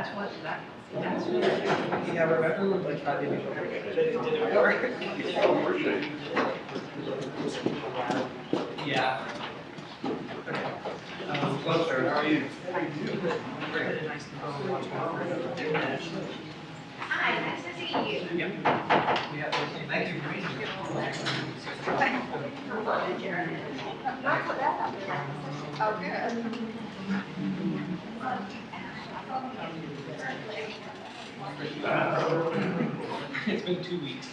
that's really good. Yeah, Rebecca would like try to do it. Did it work? Yeah. Okay. Hello, sir. How are you? Hi, nice to see you. Yeah. Yeah. Thank you for being here. Oh, good. It's been 2 weeks.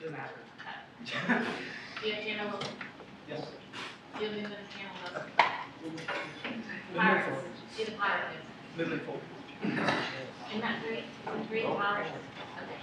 Doesn't matter. Dia Channel Wilson. Yes. Dia Movement Channel Wilson. Moving Pirates. forward. Dia the Pirates. Moving forward. Isn't that three? Three Pirates? Okay.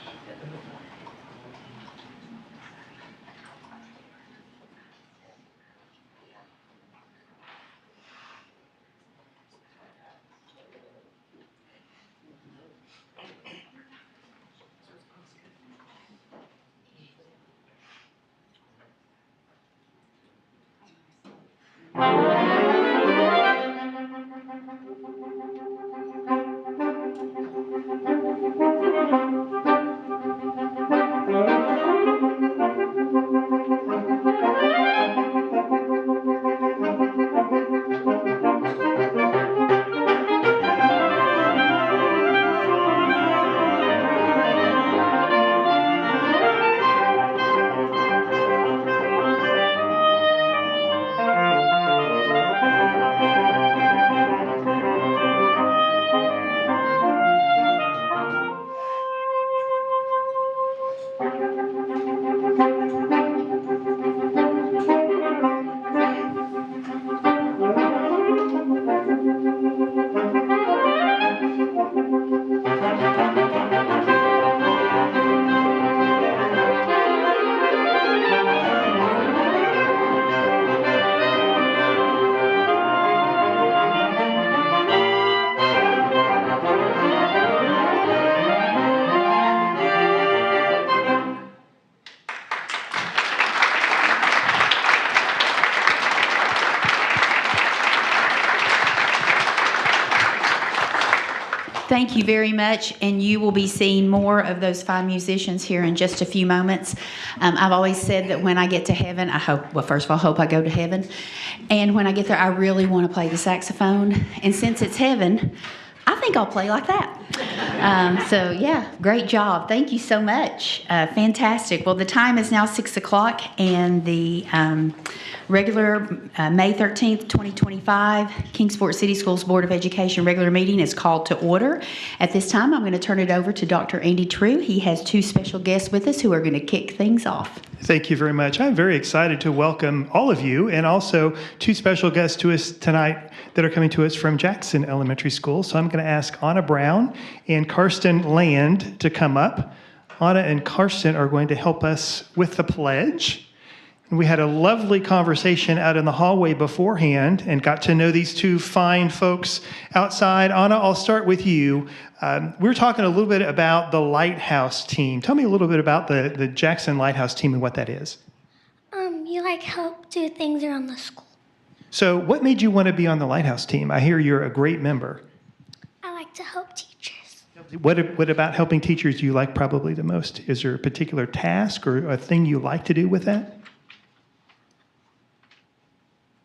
Thank you very much, and you will be seeing more of those fine musicians here in just a few moments. I've always said that when I get to heaven, first of all, I hope I go to heaven, and when I get there, I really want to play the saxophone, and since it's heaven, I think I'll play like that. So yeah, great job. Thank you so much. Fantastic. Well, the time is now 6 o'clock, and the regular May 13th, 2025 Kingsport City Schools Board of Education regular meeting is called to order. At this time, I'm going to turn it over to Dr. Andy True. He has two special guests with us who are going to kick things off. Thank you very much. I'm very excited to welcome all of you, and also two special guests to us tonight that are coming to us from Jackson Elementary School. So I'm going to ask Anna Brown and Karsten Land to come up. Anna and Karsten are going to help us with the pledge. And we had a lovely conversation out in the hallway beforehand and got to know these two fine folks outside. Anna, I'll start with you. We were talking a little bit about the Lighthouse team. Tell me a little bit about the Jackson Lighthouse team and what that is. You help do things around the school. So what made you want to be on the Lighthouse team? I hear you're a great member. I like to help teachers. What about helping teachers do you like probably the most? Is there a particular task or a thing you like to do with that?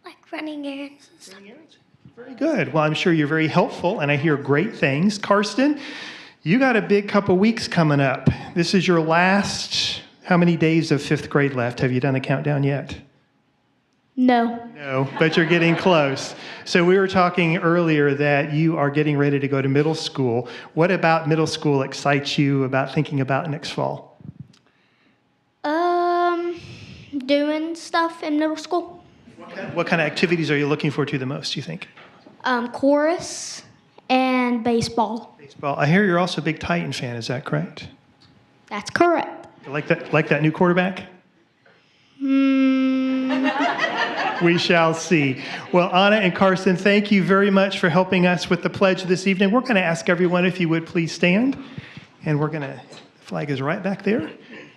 Like running errands and stuff. Very good. Well, I'm sure you're very helpful, and I hear great things. Karsten, you got a big couple weeks coming up. This is your last, how many days of fifth grade left? Have you done the countdown yet? No, but you're getting close. So we were talking earlier that you are getting ready to go to middle school. What about middle school excites you about thinking about next fall? Doing stuff in middle school. What kind of activities are you looking forward to the most, you think? Chorus and baseball. Baseball. I hear you're also a big Titan fan. Is that correct? That's correct. You like that new quarterback? We shall see. Well, Anna and Karsten, thank you very much for helping us with the pledge this evening. We're going to ask everyone if you would please stand. And we're going to, the flag is right back there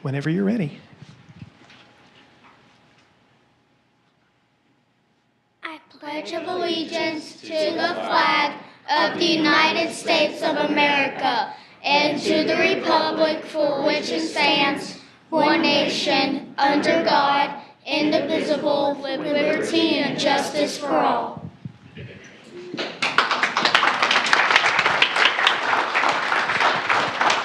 whenever you're ready. I pledge allegiance to the flag of the United States of America and to the republic for which it stands, one nation, under God, indivisible, with liberty and justice for all.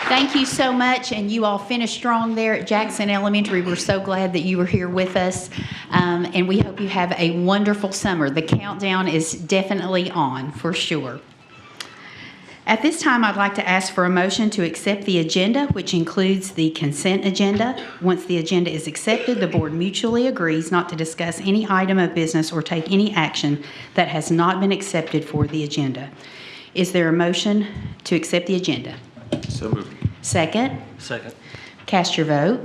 Thank you so much, and you all finished strong there at Jackson Elementary. We're so glad that you were here with us, and we hope you have a wonderful summer. The countdown is definitely on, for sure. At this time, I'd like to ask for a motion to accept the agenda, which includes the consent agenda. Once the agenda is accepted, the board mutually agrees not to discuss any item of business or take any action that has not been accepted for the agenda. Is there a motion to accept the agenda? So moved. Second? Second. Cast your vote.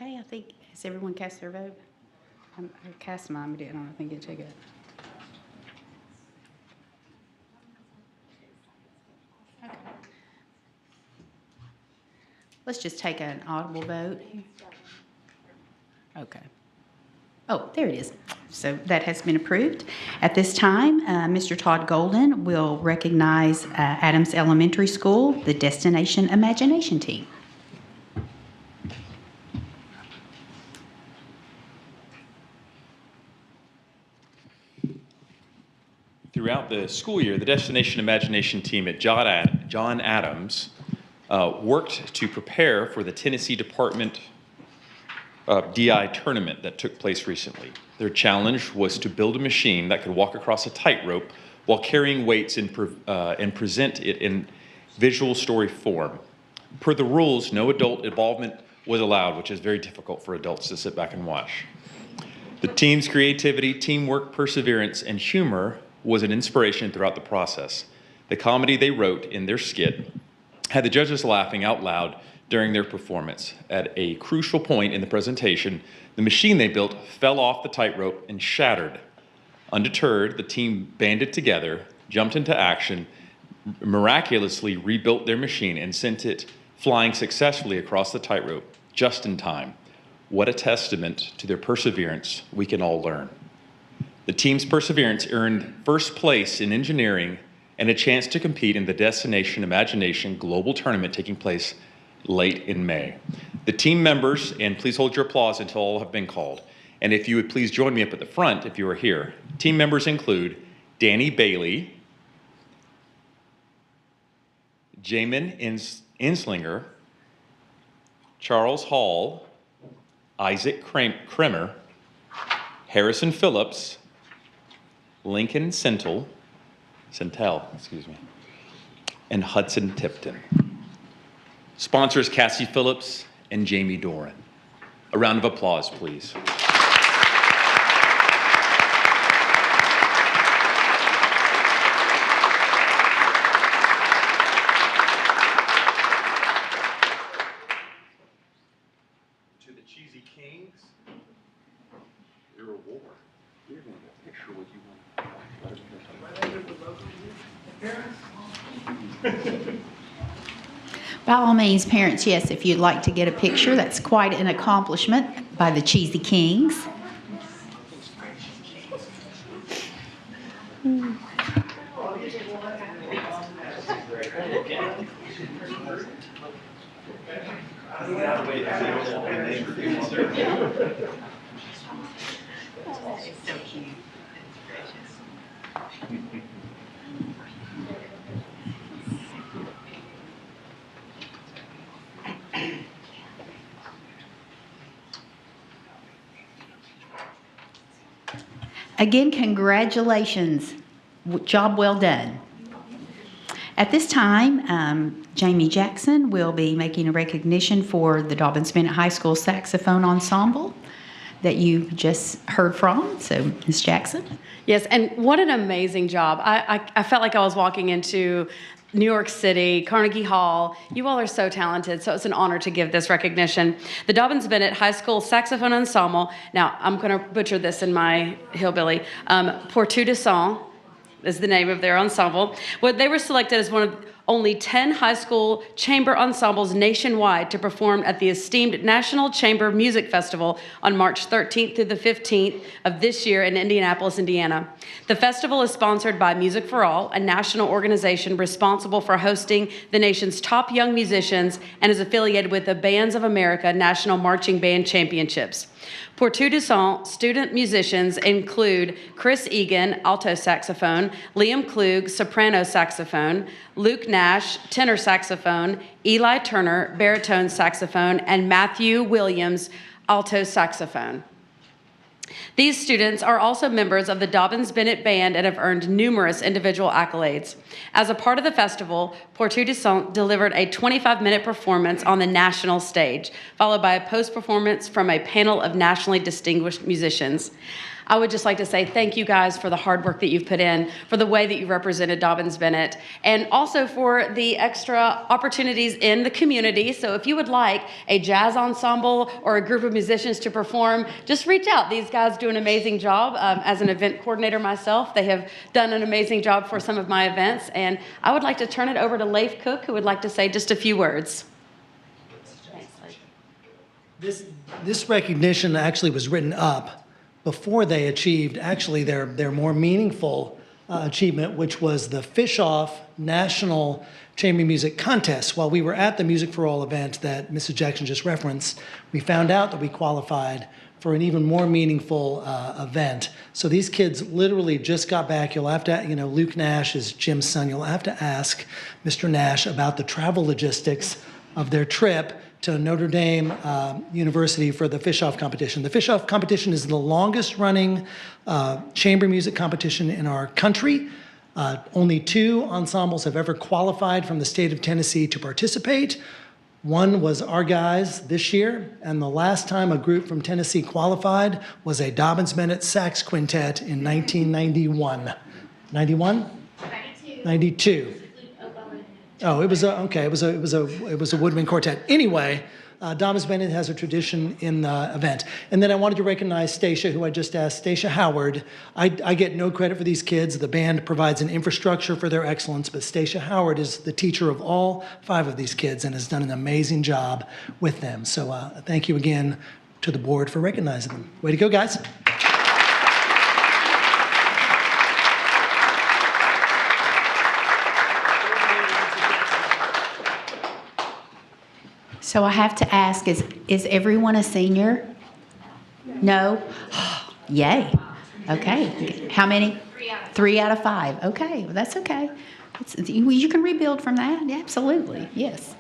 Okay, I think, has everyone cast their vote? I cast mine, but didn't. I don't think it took it. Okay. Let's just take an audible vote. Okay. Oh, there it is. So that has been approved. At this time, Mr. Todd Golden will recognize Adams Elementary School, the Destination Imagination Team. Throughout the school year, the Destination Imagination team at John Adams worked to prepare for the Tennessee Department DI tournament that took place recently. Their challenge was to build a machine that could walk across a tightrope while carrying weights and present it in visual story form. Per the rules, no adult involvement was allowed, which is very difficult for adults to sit back and watch. The team's creativity, teamwork, perseverance, and humor was an inspiration throughout the process. The comedy they wrote in their skit had the judges laughing out loud during their performance. At a crucial point in the presentation, the machine they built fell off the tightrope and shattered. Undeterred, the team banded together, jumped into action, miraculously rebuilt their machine, and sent it flying successfully across the tightrope just in time. What a testament to their perseverance we can all learn. The team's perseverance earned first place in engineering and a chance to compete in the Destination Imagination Global Tournament taking place late in May. The team members, and please hold your applause until all have been called, and if you would please join me up at the front if you are here. Team members include Danny Bailey, Jamin Inslinger, Charles Hall, Isaac Kremer, Harrison Phillips, Lincoln Centel, and Hudson Tipton. Sponsors Cassie Phillips and Jamie Doran. A round of applause, please. To the Cheesy Kings, your award. You're going to get a picture with you. By all means, parents, yes, if you'd like to get a picture, that's quite an accomplishment by the Cheesy Kings. Again, congratulations. Job well done. At this time, Jamie Jackson will be making a recognition for the Dobyns-Bennett High School Saxophone Ensemble that you just heard from. So, Ms. Jackson. Yes, and what an amazing job. I felt like I was walking into New York City, Carnegie Hall. You all are so talented, so it's an honor to give this recognition. The Dobyns-Bennett High School Saxophone Ensemble, now I'm going to butcher this in my hillbilly, Pour Tout de Sang, is the name of their ensemble. Well, they were selected as one of only 10 high school chamber ensembles nationwide to perform at the esteemed National Chamber Music Festival on March 13th through the 15th of this year in Indianapolis, Indiana. The festival is sponsored by Music for All, a national organization responsible for hosting the nation's top young musicians and is affiliated with the Bands of America National Marching Band Championships. Portu du Son student musicians include Chris Egan, alto saxophone, Liam Klug, soprano saxophone, Luke Nash, tenor saxophone, Eli Turner, baritone saxophone, and Matthew Williams, alto saxophone. These students are also members of the Dobyns-Bennett Band and have earned numerous individual accolades. As a part of the festival, Portu du Son delivered a 25-minute performance on the national stage, followed by a post-performance from a panel of nationally distinguished musicians. I would just like to say thank you guys for the hard work that you've put in, for the way that you represented Dobyns-Bennett, and also for the extra opportunities in the community. So if you would like a jazz ensemble or a group of musicians to perform, just reach out. These guys do an amazing job. As an event coordinator myself, they have done an amazing job for some of my events. And I would like to turn it over to Leif Cook, who would like to say just a few words. This recognition actually was written up before they achieved actually their more meaningful achievement, which was the Fish-Off National Chamber Music Contest. While we were at the Music for All event that Mrs. Jackson just referenced, we found out that we qualified for an even more meaningful event. So these kids literally just got back. You'll have to, Luke Nash is Jim's son. You'll have to ask Mr. Nash about the travel logistics of their trip to Notre Dame University for the Fish-Off competition. The Fish-Off competition is the longest running chamber music competition in our country. Only 2 ensembles have ever qualified from the state of Tennessee to participate. One was our guys this year, and the last time a group from Tennessee qualified was a Dobyns-Bennett sax quintet in 1991. 91? 92. Oh, it was a woodwind quartet. Anyway, Dobyns-Bennett has a tradition in the event. And then I wanted to recognize Stacia, who I just asked, Stacia Howard. I get no credit for these kids. The band provides an infrastructure for their excellence, but Stacia Howard is the teacher of all 5 of these kids and has done an amazing job with them. So thank you again to the board for recognizing them. Way to go, guys. So I have to ask, is everyone a senior? No? Yay. Okay. How many? 3 out of 5. Okay, well, that's okay. You can rebuild from that. Yeah, absolutely. Yes.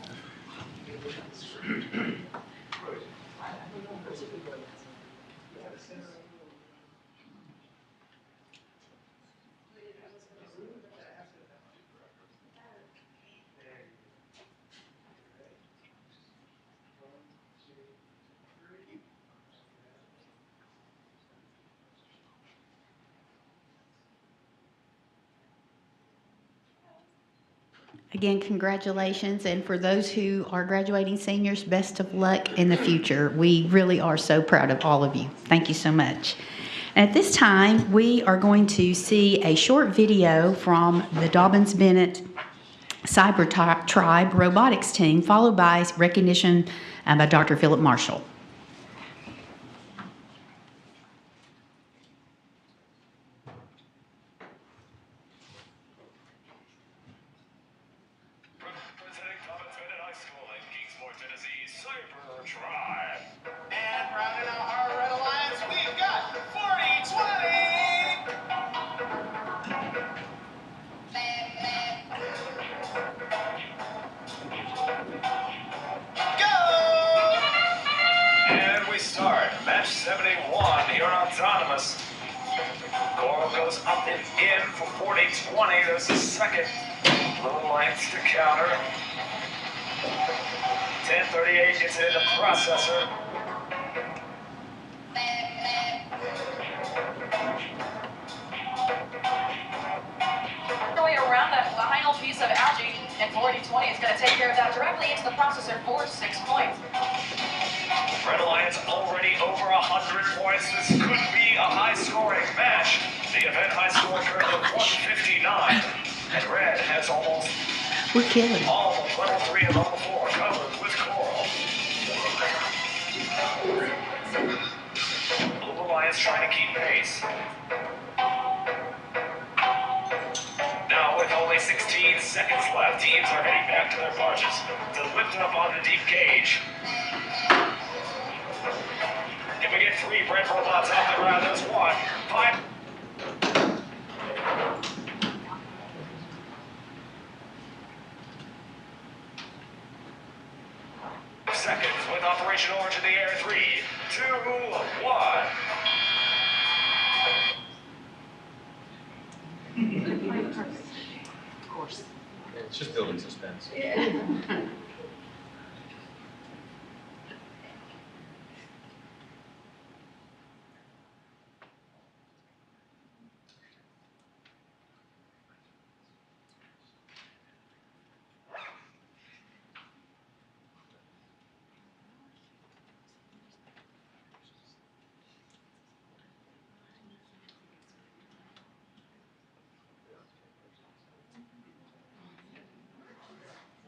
Again, congratulations, and for those who are graduating seniors, best of luck in the future. We really are so proud of all of you. Thank you so much. And at this time, we are going to see a short video from the Dobyns-Bennett Cyber Tribe robotics team, followed by recognition by Dr. Philip Marshall. Up and in for 40-20. There's a second. Little lengths to counter. 10:38 gets it in the processor. Way around that final piece of algae, and 40-20 is going to take care of that directly into the processor for 6 points. Red Alliance already over 100 points. This could be a high-scoring match. The event high score currently 150 59. And red has almost We're killing it. all of level 3 and level 4 covered with coral. Blue Alliance trying to keep pace. Now with only 16 seconds left, teams are heading back to their barges to lift up on the deep cage. If we get 3 bread robots out the ground, there's 1. 5 seconds with Operation Orange in the air. 3, 2, 1. It's just building suspense.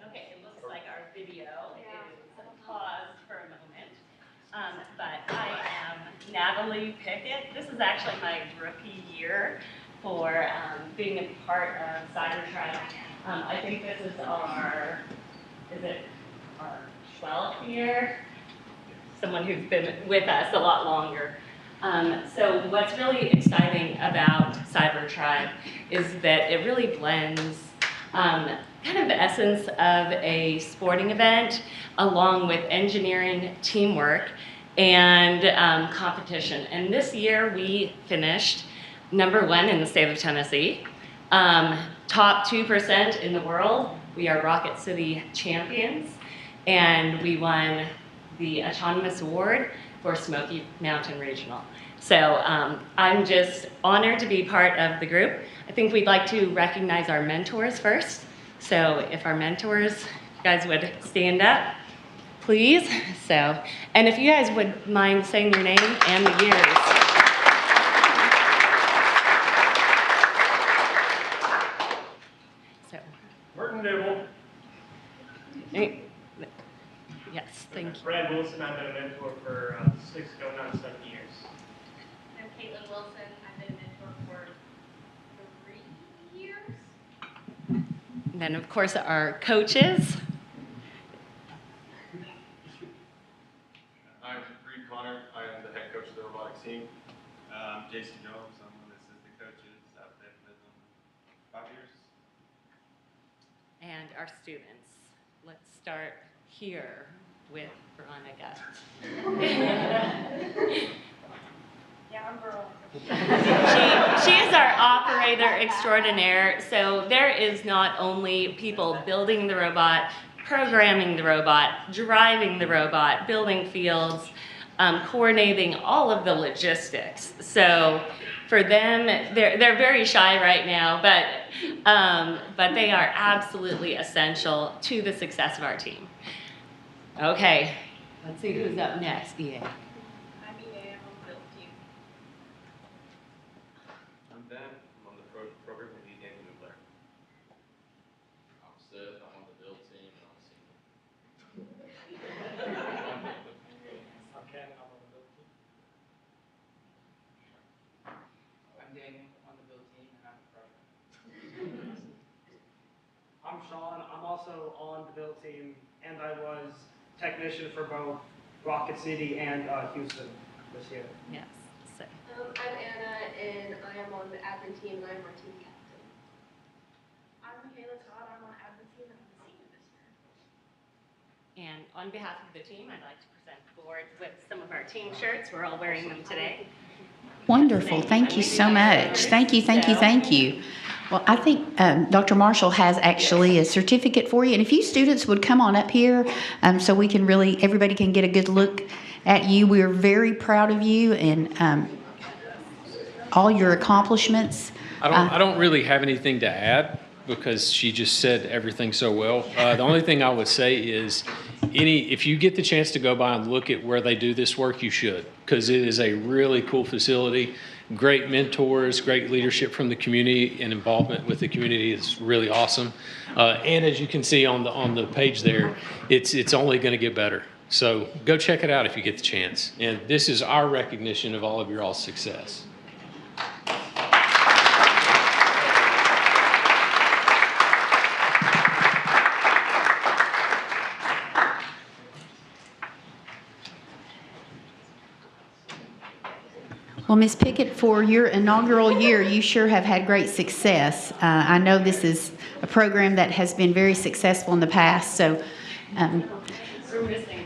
Okay, it looks like our video is paused for a moment. But I am Natalie Pickett. This is actually my rookie year for being a part of Cybertribe. I think this is our 12th year? Someone who's been with us a lot longer. So what's really exciting about Cybertribe is that it really blends kind of the essence of a sporting event along with engineering, teamwork, and competition. And this year we finished #1 in the state of Tennessee, top 2% in the world. We are Rocket City champions, and we won the Autonomous Award for Smoky Mountain Regional. So I'm just honored to be part of the group. I think we'd like to recognize our mentors first. So if our mentors, you guys would stand up, please. So, and if you guys would mind saying your name and the years. So, Burton Nibble. Yes, thank you. Brad Wilson, I've been a mentor for 6 going on 7 years. I'm Caitlin Wilson. I've been a mentor for 3 years. And then, of course, our coaches. I'm Reed Connor. I am the head coach of the robotics team. Jason Jones. I'm one of the assistant coaches. I've been with them 5 years. And our students. Let's start here with Veronica. Yeah, I'm Veronica. She is our operator extraordinaire. So there is not only people building the robot, programming the robot, driving the robot, building fields, coordinating all of the logistics. So for them, they're very shy right now, but they are absolutely essential to the success of our team. Okay, let's see who's up next, EA. I'm EA. I'm on the build team. I'm Ben. I'm on the program lead and Nubler. I'm Seth. I'm on the build team and I'm single. I'm Ken. I'm on the build team. I'm Daniel on the build team and I'm a pro. I'm Sean. I'm also on the build team, and I was technician for both Rocket City and Houston this year. Yes. So. I'm Anna, and I am on the admin team, and I'm our team captain. I'm Michaela Todd. I'm on admin team, and I'm the senior this year. And on behalf of the team, I'd like to present the board with some of our team shirts. We're all wearing them today. Wonderful. Thank you so much. Thank you, thank you, thank you. Well, I think Dr. Marshall has actually a certificate for you. And if you students would come on up here so we can really, everybody can get a good look at you. We're very proud of you and all your accomplishments. I don't really have anything to add because she just said everything so well. The only thing I would say is if you get the chance to go by and look at where they do this work, you should, because it is a really cool facility. great mentors, great leadership from the community, and involvement with the community is really awesome. And as you can see on the page there, it's only going to get better. So go check it out if you get the chance. And this is our recognition of all of your all's success. Well, Ms. Pickett, for your inaugural year, you sure have had great success. I know this is a program that has been very successful in the past, so We're missing.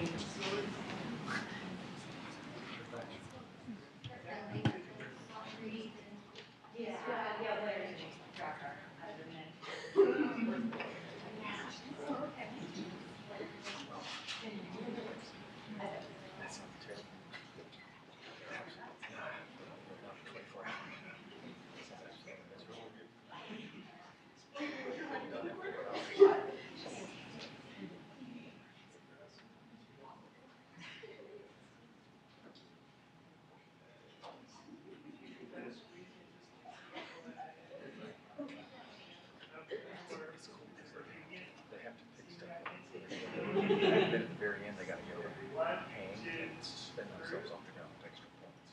Then at the very end, they got to go hang and suspend themselves off the ground with extra points.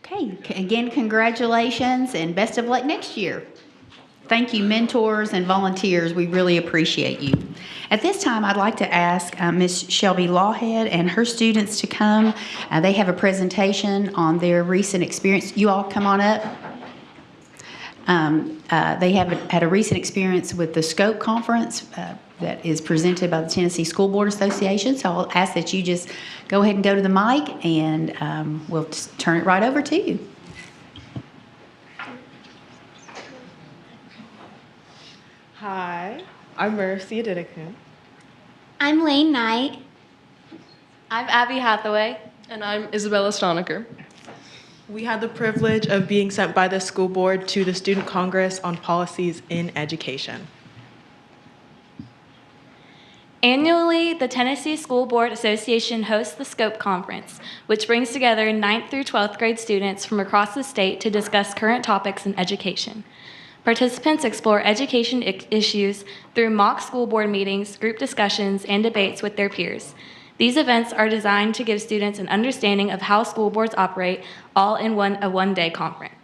okay, again, congratulations and best of luck next year. Thank you, mentors and volunteers. We really appreciate you. At this time, I'd like to ask Ms. Shelby Lawhead and her students to come. They have a presentation on their recent experience. You all come on up. They have had a recent experience with the SCOPE conference that is presented by the Tennessee School Board Association. So I'll ask that you just go ahead and go to the mic, and we'll just turn it right over to you. Hi, I'm Mercy Adidikun. I'm Lane Knight. I'm Abby Hathaway. And I'm Isabella Stoniker. We had the privilege of being sent by the school board to the Student Congress on Policies in Education. Annually, the Tennessee School Board Association hosts the SCOPE Conference, which brings together 9th through 12th grade students from across the state to discuss current topics in education. Participants explore education issues through mock school board meetings, group discussions, and debates with their peers. These events are designed to give students an understanding of how school boards operate, all in a one-day conference.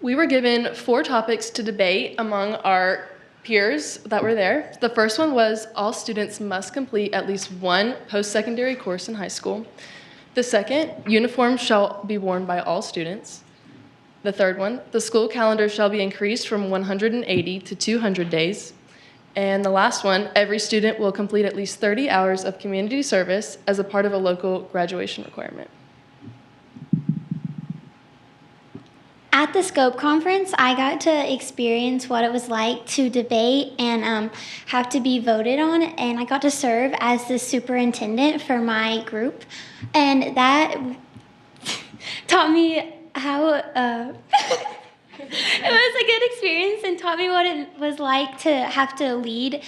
We were given 4 topics to debate among our peers that were there. The first one was all students must complete at least one post-secondary course in high school. The second, uniforms shall be worn by all students. The third one, the school calendar shall be increased from 180 to 200 days. And the last one, every student will complete at least 30 hours of community service as a part of a local graduation requirement. At the SCOPE conference, I got to experience what it was like to debate and have to be voted on, and I got to serve as the superintendent for my group, and that taught me how it was a good experience and taught me what it was like to have to lead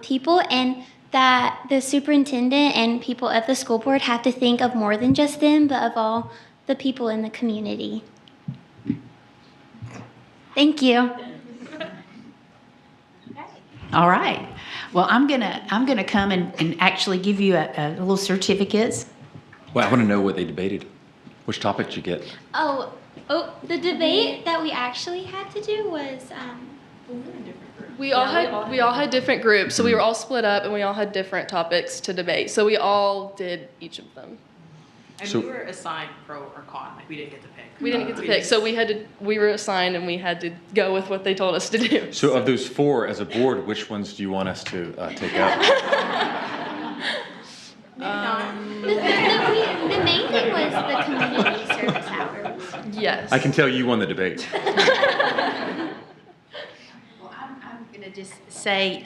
people, and that the superintendent and people at the school board have to think of more than just them, but of all the people in the community. Thank you. All right. Well, I'm gonna come and actually give you a little certificates. Well, I want to know what they debated. Which topic did you get? Oh, the debate that we actually had to do was We all had different groups, so we were all split up and we all had different topics to debate. So we all did each of them. And we were assigned pro or con, like we didn't get to pick. We didn't get to pick, so we were assigned and we had to go with what they told us to do. So of those 4, as a board, which ones do you want us to take out? the main thing was the community service hours. Yes. I can tell you won the debate. I'm going to just say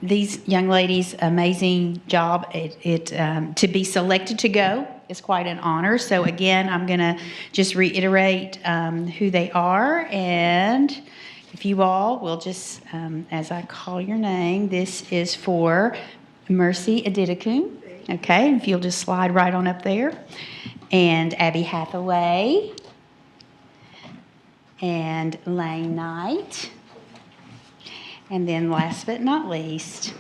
these young ladies, amazing job. To be selected to go is quite an honor. So again, I'm going to just reiterate who they are. And If you all will just, as I call your name, this is for Mercy Adidikun. Okay, if you'll just slide right on up there. And Abby Hathaway. And Lane Knight. And then last but not least,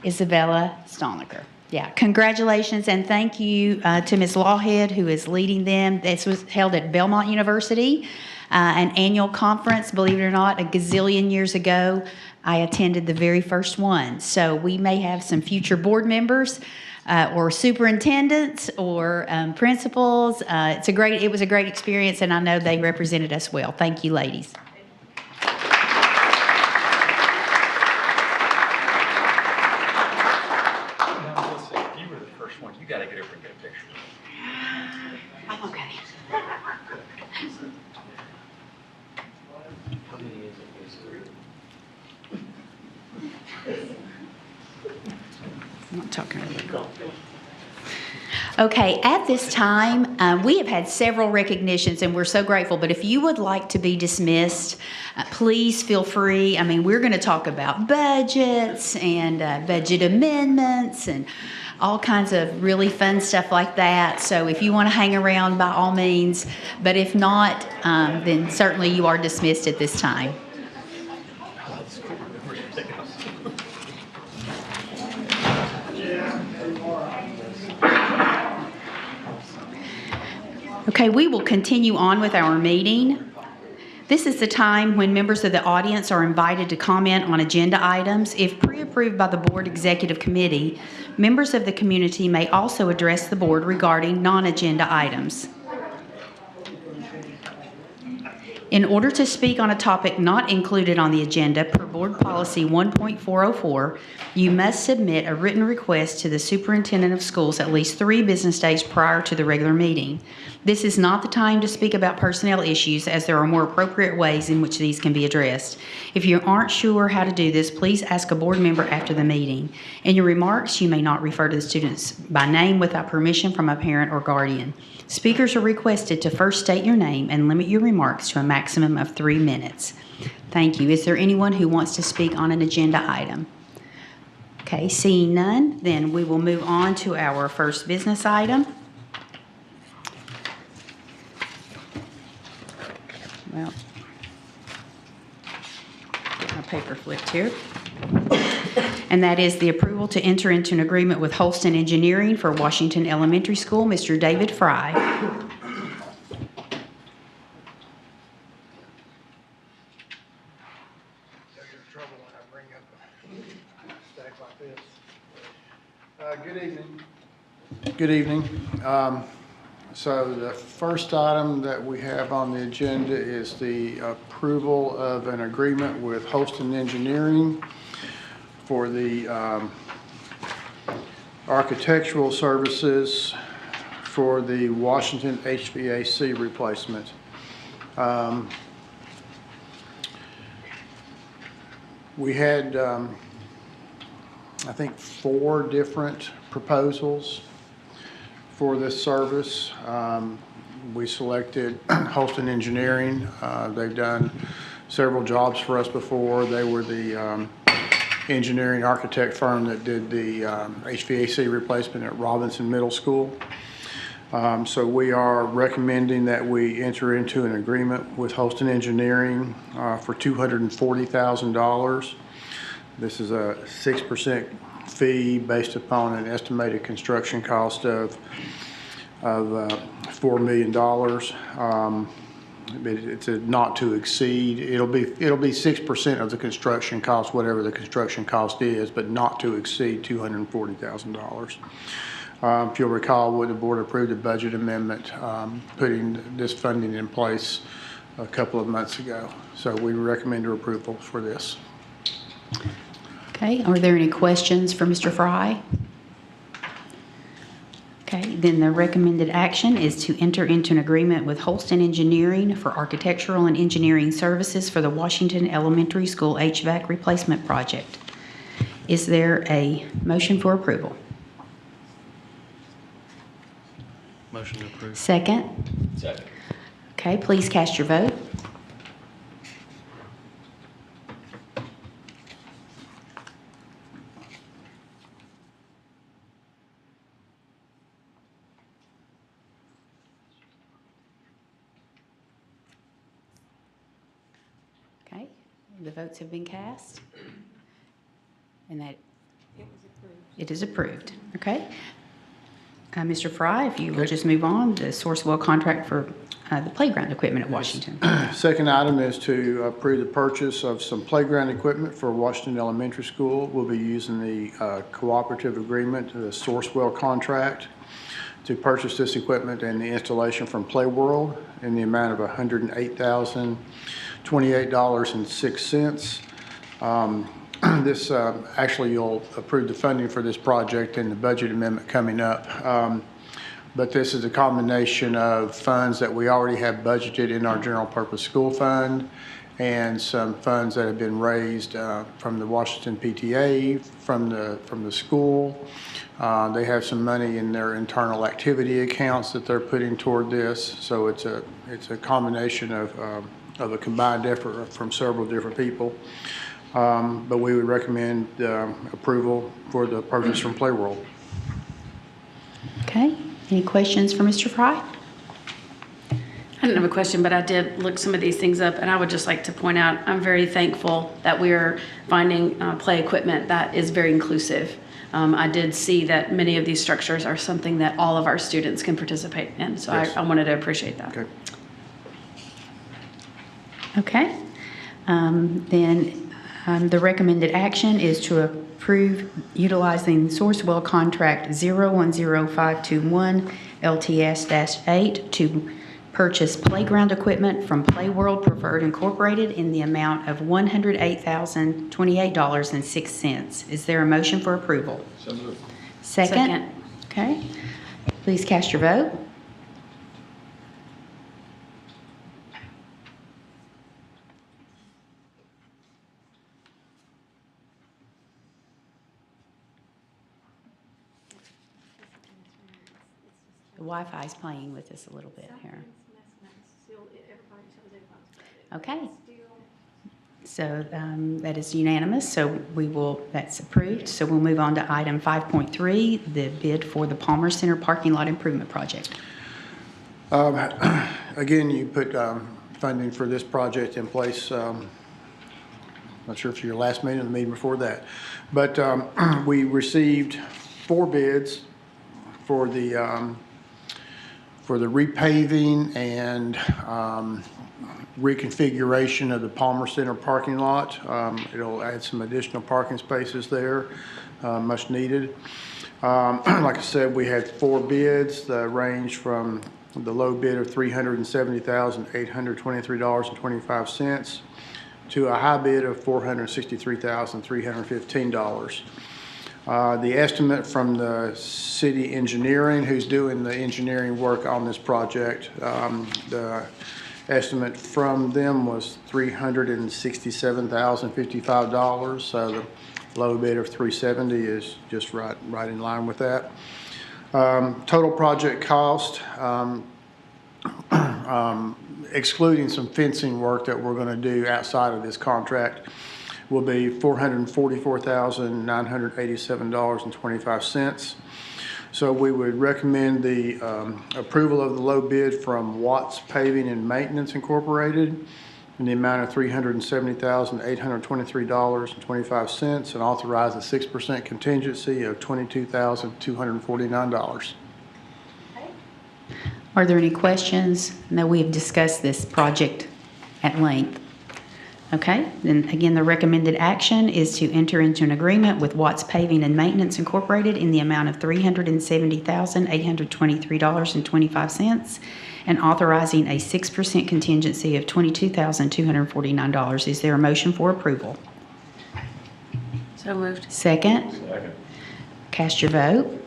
Isabella Stoniker. Yeah, congratulations and thank you to Ms. Lawhead who is leading them. This was held at Belmont University, an annual conference, believe it or not, a gazillion years ago. I attended the very first one. So we may have some future board members or superintendents or principals. It was a great experience and I know they represented us well. Thank you, ladies. You gotta get over and get a picture. I'm okay. How many is it? Is it 3? I'm not talking about that. Okay, at this time, we have had several recognitions and we're so grateful, but if you would like to be dismissed, please feel free. I mean, we're going to talk about budgets and budget amendments and all kinds of really fun stuff like that. So if you want to hang around, by all means, but if not, then certainly you are dismissed at this time. Okay, we will continue on with our meeting. This is the time when members of the audience are invited to comment on agenda items. If pre-approved by the Board Executive Committee, members of the community may also address the board regarding non-agenda items. In order to speak on a topic not included on the agenda per Board Policy 1.404, you must submit a written request to the Superintendent of Schools at least 3 business days prior to the regular meeting. This is not the time to speak about personnel issues, as there are more appropriate ways in which these can be addressed. If you aren't sure how to do this, please ask a board member after the meeting. In your remarks, you may not refer to the students by name without permission from a parent or guardian. Speakers are requested to first state your name and limit your remarks to a maximum of 3 minutes. Thank you. Is there anyone who wants to speak on an agenda item? Okay, seeing none, then we will move on to our first business item. Well, get my paper flipped here. And that is the approval to enter into an agreement with Holston Engineering for Washington Elementary School. Mr. David Fry. Good evening. So the first item that we have on the agenda is the approval of an agreement with Holston Engineering for the architectural services for the Washington HVAC replacement. We had, I think, 4 different proposals for this service. We selected Holston Engineering. They've done several jobs for us before. They were the engineering architect firm that did the HVAC replacement at Robinson Middle School. So we are recommending that we enter into an agreement with Holston Engineering for $240,000. This is a 6% fee based upon an estimated construction cost of $4 million. It's a not to exceed. It'll be 6% of the construction cost, whatever the construction cost is, but not to exceed $240,000. If you'll recall, when the board approved a budget amendment putting this funding in place a couple of months ago. So we recommend your approval for this. Okay, are there any questions for Mr. Fry? Okay, then the recommended action is to enter into an agreement with Holston Engineering for architectural and engineering services for the Washington Elementary School HVAC replacement project. Is there a motion for approval? Motion to approve. Second? Second. Okay, please cast your vote. The votes have been cast. And that it is approved. Okay. Mr. Fry, if you will just move on, the Sourcewell contract for the playground equipment at Washington. Second item is to approve the purchase of some playground equipment for Washington Elementary School. We'll be using the cooperative agreement, the Sourcewell contract, to purchase this equipment and the installation from Playworld in the amount of $108,028.06. This, actually, you'll approve the funding for this project in the budget amendment coming up. But this is a combination of funds that we already have budgeted in our general purpose school fund and some funds that have been raised from the Washington PTA, from the school. They have some money in their internal activity accounts that they're putting toward this. So it's a combination of a combined effort from several different people. But we would recommend approval for the purchase from Playworld. Okay. Any questions for Mr. Fry? I didn't have a question, but I did look some of these things up, and I would just like to point out, I'm very thankful that we are finding play equipment that is very inclusive. I did see that many of these structures are something that all of our students can participate in, so yes. I wanted to appreciate that. Okay. Okay. The recommended action is to approve utilizing Sourcewell contract 010521 LTS-8 to purchase playground equipment from Playworld Preferred Incorporated in the amount of $108,028.06. Is there a motion for approval? So moved. Second? Okay. Please cast your vote. The Wi-Fi is playing with us a little bit here. Okay. So that is unanimous. So that's approved. So we'll move on to item 5.3, the bid for the Palmer Center parking lot improvement project. Again, you put funding for this project in place. Not sure if your last meeting or the meeting before that, but we received 4 bids for the repaving and reconfiguration of the Palmer Center parking lot. It'll add some additional parking spaces there, much needed. Like I said, we had 4 bids that range from the low bid of $370,823.25 to a high bid of $463,315. The estimate from the city engineering, who's doing the engineering work on this project, the estimate from them was $367,055. So the low bid of $370 is just right in line with that. Total project cost, excluding some fencing work that we're going to do outside of this contract, will be $444,987.25. So we would recommend the approval of the low bid from Watts Paving and Maintenance Incorporated in the amount of $370,823.25 and authorize a 6% contingency of $22,249. Are there any questions? No, we have discussed this project at length. Okay, then again, the recommended action is to enter into an agreement with Watts Paving and Maintenance Incorporated in the amount of $370,823.25 and authorizing a 6% contingency of $22,249. Is there a motion for approval? So moved. Second? Second. Cast your vote.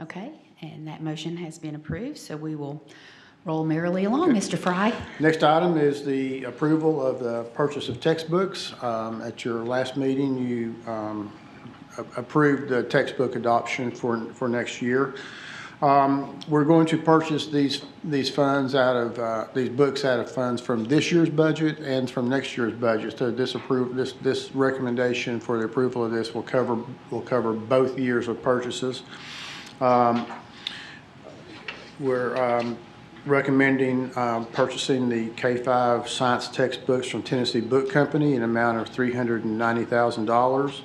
Okay, and that motion has been approved, so we will roll merrily along. Okay. Mr. Fry. Next item is the approval of the purchase of textbooks. At your last meeting, you approved the textbook adoption for next year. We're going to purchase these funds out of, these books out of funds from this year's budget and from next year's budget. So this recommendation for the approval of this will cover both years of purchases. We're recommending purchasing the K-5 science textbooks from Tennessee Book Company in an amount of $390,000.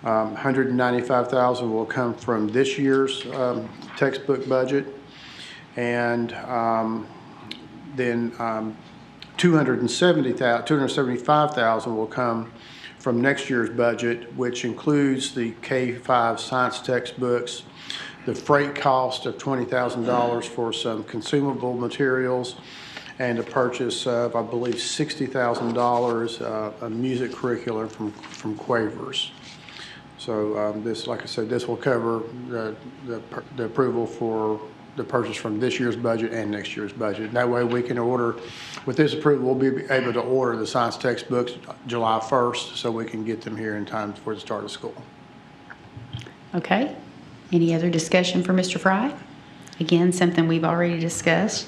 $195,000 will come from this year's textbook budget, and then $275,000 will come from next year's budget, which includes the K-5 science textbooks, the freight cost of $20,000 for some consumable materials, and a purchase of, I believe, $60,000 of music curriculum from Quavers. So this, like I said, this will cover the approval for the purchase from this year's budget and next year's budget. That way we can order, with this approval, we'll be able to order the science textbooks July 1st so we can get them here in time for the start of school. Okay. Any other discussion for Mr. Fry? Again, something we've already discussed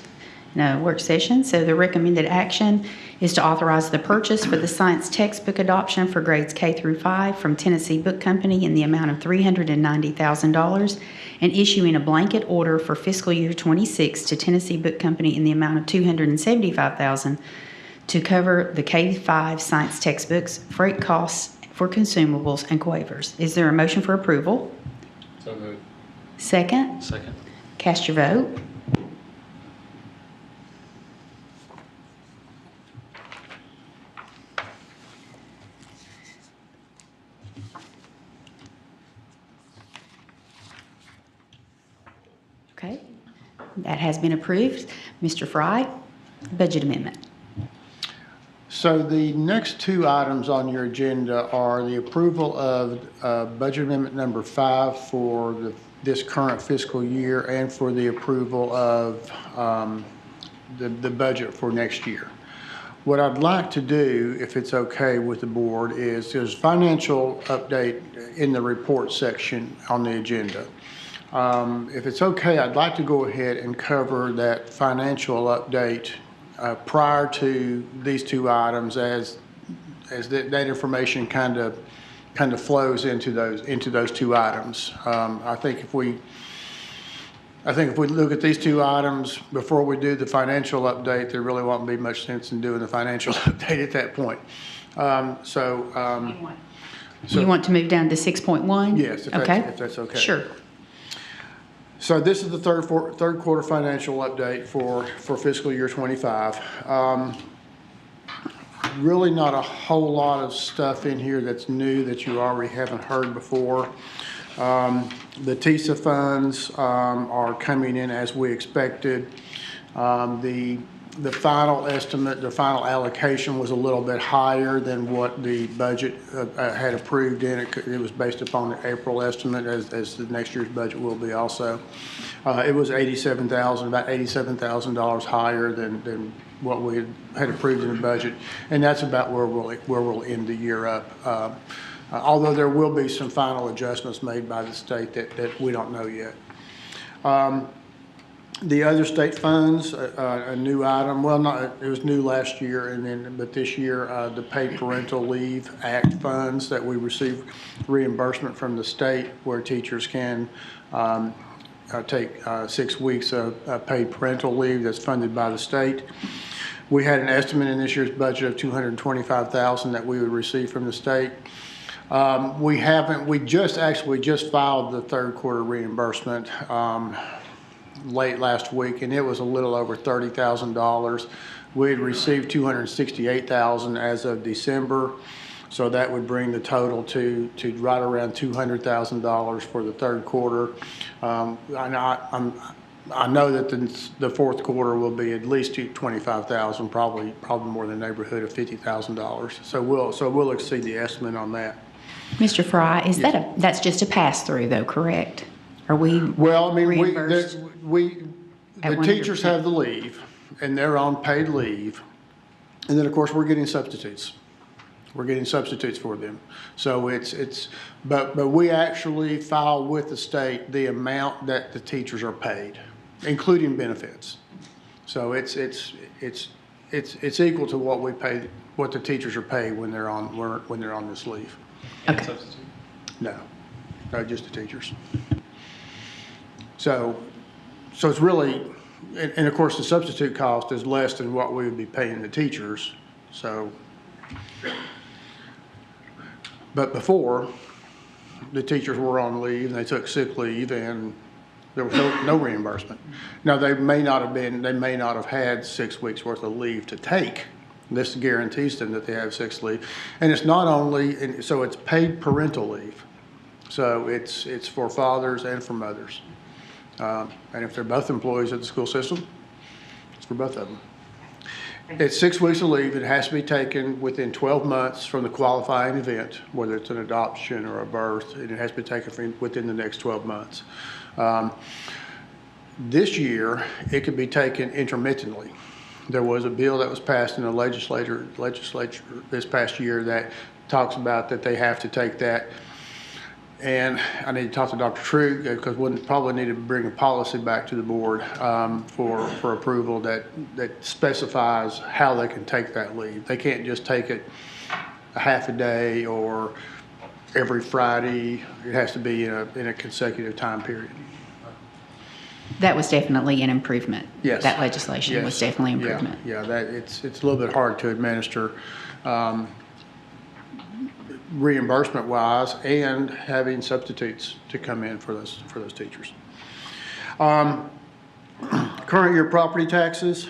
in a work session. So the recommended action is to authorize the purchase for the science textbook adoption for grades K through 5 from Tennessee Book Company in the amount of $390,000 and issuing a blanket order for fiscal year 26 to Tennessee Book Company in the amount of $275,000 to cover the K-5 science textbooks, freight costs for consumables, and Quavers. Is there a motion for approval? So moved. Second? Second. Cast your vote. Okay, that has been approved. Mr. Fry, budget amendment. So the next two items on your agenda are the approval of budget amendment number 5 for this current fiscal year and for the approval of the budget for next year. What I'd like to do, if it's okay with the board, is there's a financial update in the report section on the agenda. If it's okay, I'd like to go ahead and cover that financial update prior to these two items, as that information kind of flows into those two items. I think if we look at these two items before we do the financial update, there really won't be much sense in doing the financial update at that point. You want to move down to 6.1? Yes, if that's okay. Sure. So this is the third quarter financial update for fiscal year 25. Really not a whole lot of stuff in here that's new that you already haven't heard before. The TISA funds are coming in as we expected. The final estimate, the final allocation was a little bit higher than what the budget had approved in. It was based upon the April estimate, as the next year's budget will be also. It was about $87,000 higher than what we had approved in the budget, and that's about where we'll end the year up. Although there will be some final adjustments made by the state that we don't know yet. The other state funds, a new item. Well, it was new last year, but this year the Paid Parental Leave Act funds that we receive reimbursement from the state, where teachers can take 6 weeks of paid parental leave that's funded by the state. We had an estimate in this year's budget of $225,000 that we would receive from the state. We just filed the third quarter reimbursement late last week, and it was a little over $30,000. We had received $268,000 as of December, so that would bring the total to right around $200,000 for the third quarter. I know that the fourth quarter will be at least $25,000, probably more in the neighborhood of $50,000. So we'll exceed the estimate on that. Mr. Fry, that's just a pass-through though, correct? Are we reimbursed? The teachers have the leave, and they're on paid leave, and then of course we're getting substitutes. We're getting substitutes for them. So but we actually file with the state the amount that the teachers are paid, including benefits. So it's equal to what we pay, what the teachers are paid when they're on this leave. Okay. No, just the teachers. So it's really, and of course the substitute cost is less than what we would be paying the teachers. So, but before, the teachers were on leave and they took sick leave and there was no reimbursement. Now they may not have had 6 weeks worth of leave to take. This guarantees them that they have 6 leave. And it's not only, so it's paid parental leave. So it's for fathers and for mothers. And if they're both employees of the school system, it's for both of them. It's 6 weeks of leave. It has to be taken within 12 months from the qualifying event, whether it's an adoption or a birth, and it has to be taken within the next 12 months. This year, it could be taken intermittently. There was a bill that was passed in the legislature this past year that talks about that they have to take that. And I need to talk to Dr. Trug because we'll probably need to bring a policy back to the board for approval that specifies how they can take that leave. They can't just take it a half a day or every Friday. It has to be in a consecutive time period. That was definitely an improvement. Yes. That legislation was definitely an improvement. Yeah, it's a little bit hard to administer reimbursement wise and having substitutes to come in for those teachers. Current year property taxes.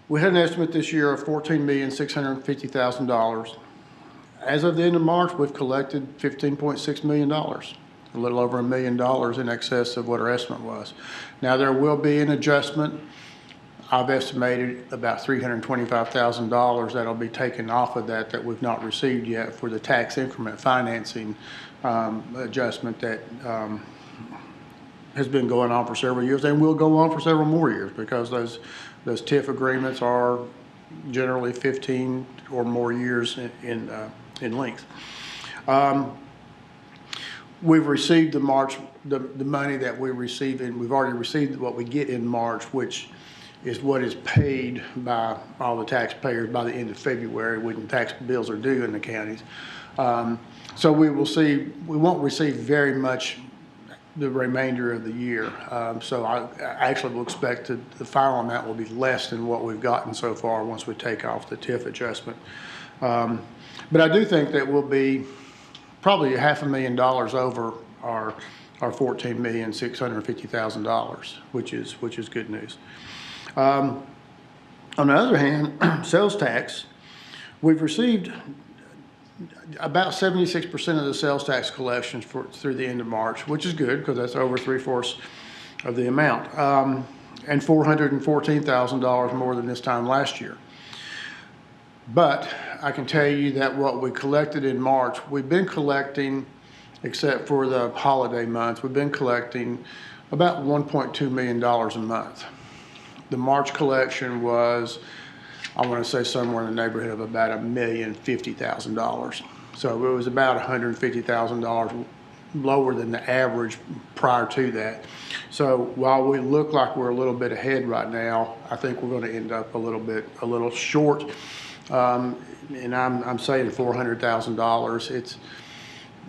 We had an estimate this year of $14,650,000. As of the end of March, we've collected $15.6 million. A little over $1 million in excess of what our estimate was. Now there will be an adjustment. I've estimated about $325,000 that'll be taken off of that we've not received yet for the tax increment financing adjustment that has been going on for several years and will go on for several more years because those TIF agreements are generally 15 or more years in length. We've received the money that we receive, and we've already received what we get in March, which is what is paid by all the taxpayers by the end of February when tax bills are due in the counties. So we won't receive very much the remainder of the year. So I actually will expect the final amount will be less than what we've gotten so far once we take off the TIF adjustment. But I do think that we'll be probably $500,000 over our $14,650,000, which is good news. On the other hand, sales tax, we've received about 76% of the sales tax collections through the end of March, which is good because that's over 3/4 of the amount, and $414,000 more than this time last year. But I can tell you that what we collected in March, we've been collecting, except for the holiday months, we've been collecting about $1.2 million a month. The March collection was, I want to say somewhere in the neighborhood of about $1,050,000. So it was about $150,000 lower than the average prior to that. So while we look like we're a little bit ahead right now, I think we're going to end up a little short. And I'm saying $400,000.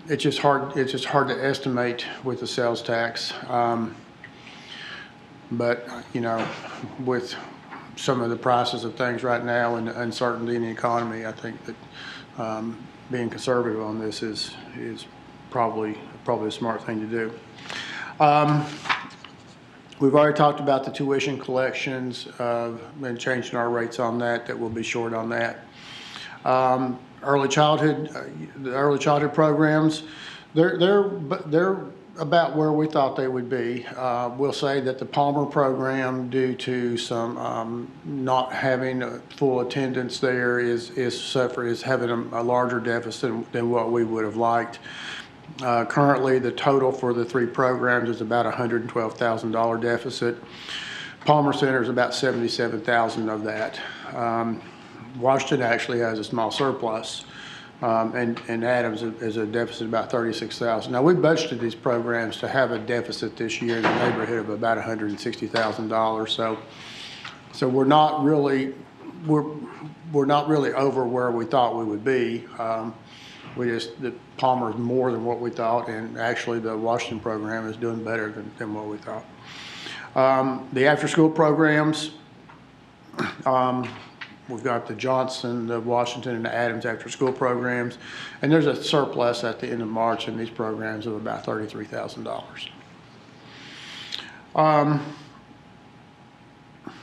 It's just hard to estimate with the sales tax. But you know, with some of the prices of things right now and the uncertainty in the economy, I think that being conservative on this is probably a smart thing to do. We've already talked about the tuition collections and changing our rates on that we'll be short on that. The early childhood programs, they're about where we thought they would be. We'll say that the Palmer program, due to some not having full attendance there, is having a larger deficit than what we would have liked. Currently, the total for the 3 programs is about $112,000 deficit. Palmer Center is about $77,000 of that. Washington actually has a small surplus, and Adams is a deficit of about $36,000. Now, we budgeted these programs to have a deficit this year in the neighborhood of about $160,000. So we're not really over where we thought we would be. The Palmer is more than what we thought, and actually the Washington program is doing better than what we thought. The after-school programs, we've got the Johnson, the Washington, and the Adams after-school programs, and there's a surplus at the end of March in these programs of about $33,000.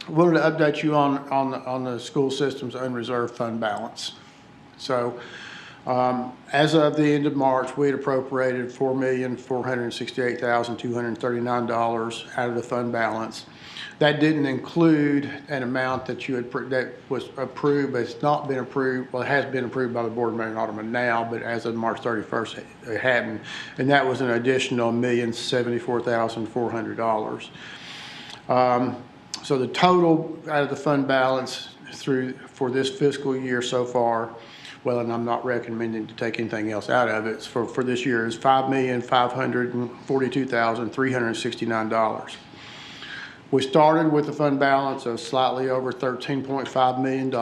Wanted to update you on the school system's unreserved fund balance. So, as of the end of March, we had appropriated $4,468,239 out of the fund balance. That didn't include an amount that that was approved, but it's not been approved. Well, it has been approved by the Board of Mayor and Aldermen now, but as of March 31st, it hadn't. And that was an additional $1,074,400. So the total out of the fund balance for this fiscal year so far, well, and I'm not recommending to take anything else out of it, for this year is $5,542,369. We started with a fund balance of slightly over $13.5 million.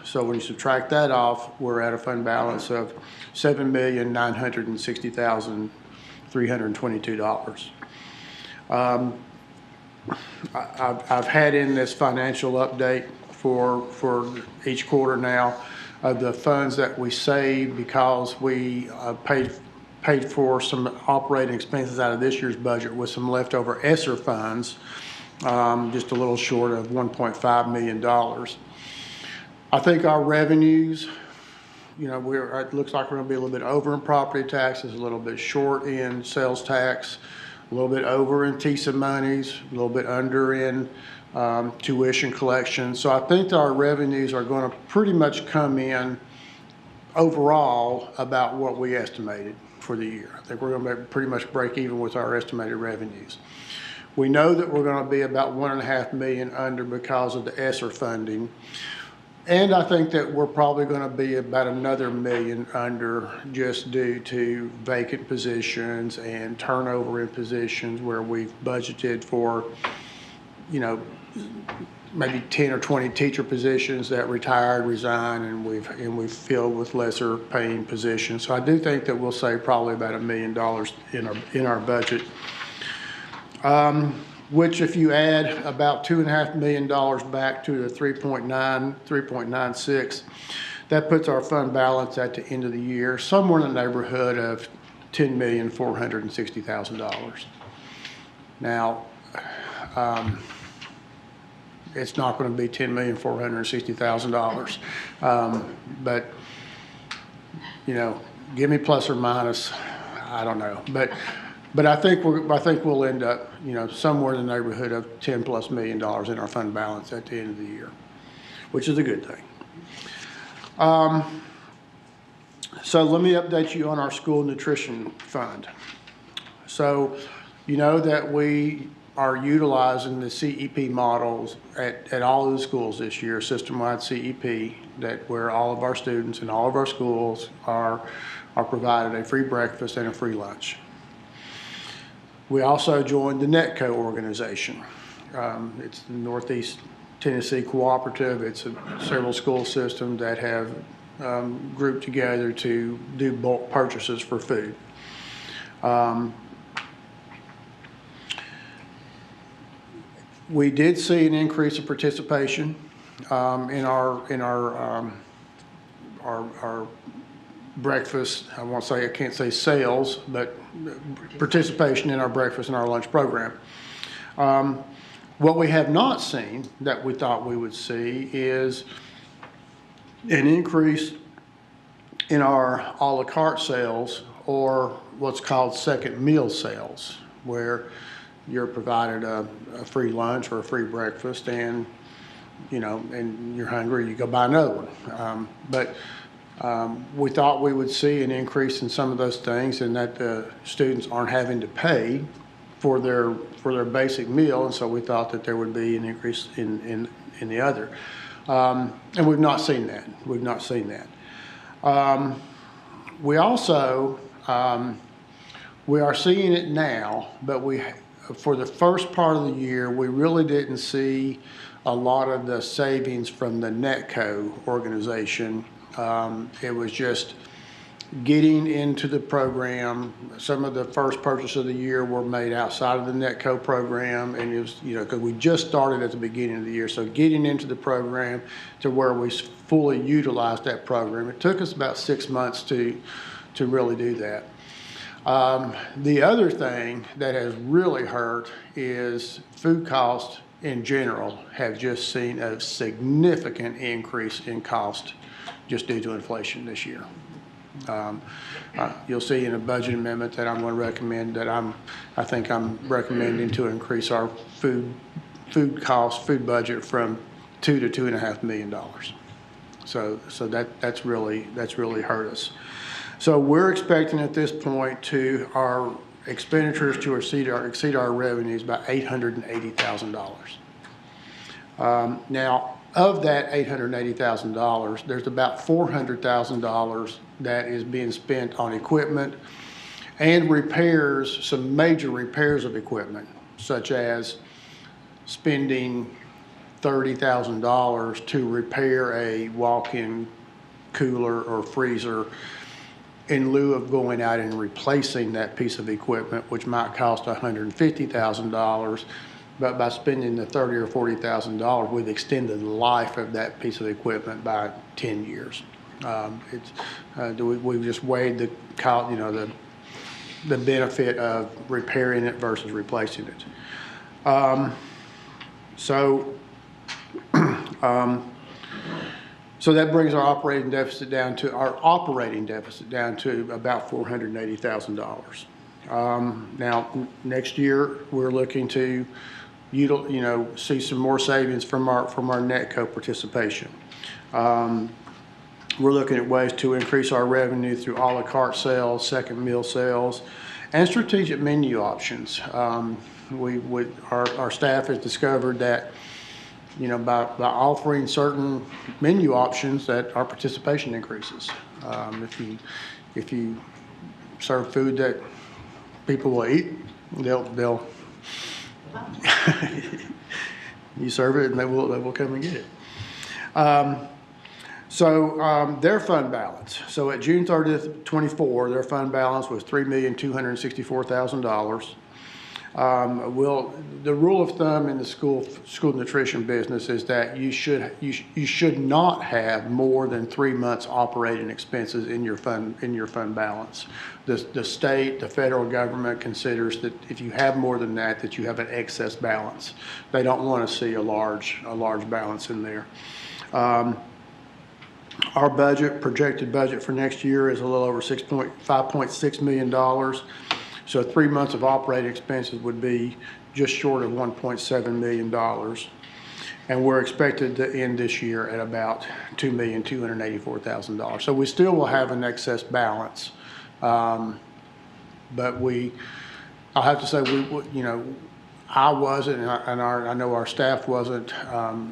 So when you subtract that off, we're at a fund balance of $7,960,322. I've had in this financial update for each quarter now of the funds that we saved because we paid for some operating expenses out of this year's budget with some leftover ESSER funds, just a little short of $1.5 million. I think our revenues, it looks like we're going to be a little bit over in property taxes, a little bit short in sales tax, a little bit over in TISA monies, a little bit under in tuition collection. So I think that our revenues are going to pretty much come in overall about what we estimated for the year. I think we're going to pretty much break even with our estimated revenues. We know that we're going to be about $1.5 million under because of the ESSER funding. And I think that we're probably going to be about another $1 million under just due to vacant positions and turnover in positions where we've budgeted for, maybe 10 or 20 teacher positions that retired, resigned, and we've filled with lesser paying positions. So I do think that we'll save probably about $1 million in our budget. Which if you add about $2.5 million back to the 3.96, that puts our fund balance at the end of the year somewhere in the neighborhood of $10,460,000. Now, it's not going to be $10,460,000, but give me plus or minus, I don't know, but I think we'll end up, somewhere in the neighborhood of $10+ million in our fund balance at the end of the year, which is a good thing. So let me update you on our school nutrition fund. So you know that we are utilizing the CEP models at all of the schools this year, system-wide CEP, where all of our students in all of our schools are provided a free breakfast and a free lunch. We also joined the NETCO organization. It's the Northeast Tennessee Cooperative. It's several school systems that have grouped together to do bulk purchases for food. We did see an increase of participation in our breakfast. I can't say sales, but participation in our breakfast and our lunch program. What we have not seen that we thought we would see is an increase in our a la carte sales, or what's called second meal sales, where you're provided a free lunch or a free breakfast, and and you're hungry, you go buy another one. But we thought we would see an increase in some of those things, and that the students aren't having to pay for their basic meal, and so we thought that there would be an increase in the other. And we've not seen that. We've not seen that. We also, we are seeing it now, but for the first part of the year, we really didn't see a lot of the savings from the Netco organization. It was just getting into the program. Some of the first purchases of the year were made outside of the Netco program, and it was, because we just started at the beginning of the year. So getting into the program to where we fully utilized that program, it took us about 6 months to really do that. The other thing that has really hurt is food costs in general have just seen a significant increase in cost just due to inflation this year. You'll see in a budget amendment that I'm going to recommend that I think I'm recommending to increase our food budget from $2 to $2.5 million. So that's really hurt us. So we're expecting at this point to our expenditures to exceed our revenues by $880,000. Now, of that $880,000, there's about $400,000 that is being spent on equipment and repairs, some major repairs of equipment, such as spending $30,000 to repair a walk-in cooler or freezer in lieu of going out and replacing that piece of equipment, which might cost $150,000. But by spending the $30,000 or $40,000, we've extended the life of that piece of equipment by 10 years. We've just weighed the benefit of repairing it versus replacing it. So that brings our operating deficit down to about $480,000. Now, next year we're looking to see some more savings from our Netco participation. We're looking at ways to increase our revenue through a la carte sales, second meal sales, and strategic menu options. Our staff has discovered that by offering certain menu options that our participation increases. If you serve food that people will eat, they'll you serve it and they will come and get it. Their fund balance. So at June 30th, 24, their fund balance was $3,264,000. The rule of thumb in the school nutrition business is that you should not have more than 3 months operating expenses in your fund balance. The state, the federal government considers that if you have more than that you have an excess balance. They don't want to see a large balance in there. Our projected budget for next year is a little over $5.6 million. So 3 months of operating expenses would be just short of $1.7 million. And we're expected to end this year at about $2,284,000. So we still will have an excess balance. But I'll have to say, I wasn't, and I know our staff wasn't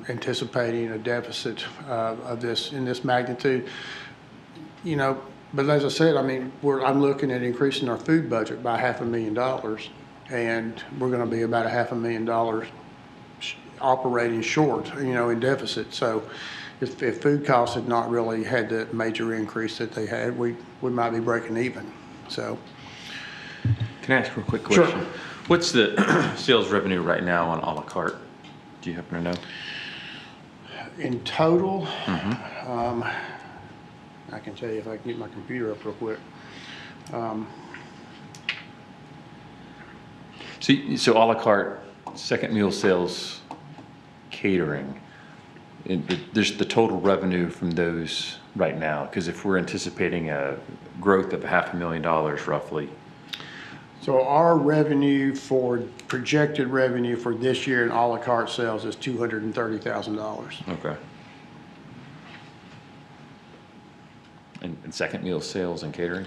anticipating a deficit in this magnitude. But as I said, I'm looking at increasing our food budget by $500,000, and we're going to be about $500,000 operating short, in deficit. So if food costs had not really had the major increase that they had, we might be breaking even. So, can I ask a quick question? Sure. What's the sales revenue right now on a la carte? Do you happen to know? In total, I can tell you if I can get my computer up real quick. So a la carte, second meal sales, catering, there's the total revenue from those right now, because if we're anticipating a growth of $500,000 roughly. So our projected revenue for this year in a la carte sales is $230,000. Okay. And second meal sales and catering?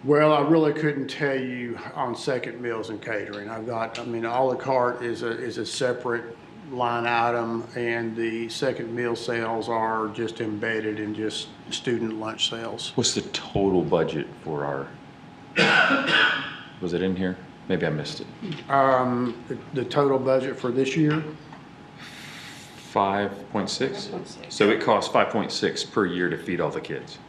Well, I really couldn't tell you on second meals and catering. I've got, I mean, a la carte is a separate line item, and the second meal sales are just embedded in just student lunch sales. What's the total budget for our, was it in here? Maybe I missed it. The total budget for this year? 5.6? So it costs 5.6 per year to feed all the kids.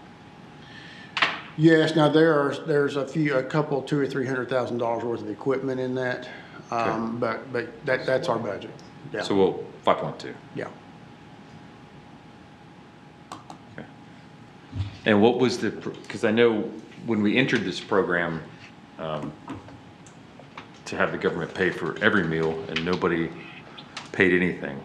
Yes, now there's a couple, $200,000 or $300,000 worth of equipment in that, but that's our budget. Yeah. So we'll, 5.2. Yeah. Okay. And what was the, because I know when we entered this program, to have the government pay for every meal and nobody paid anything,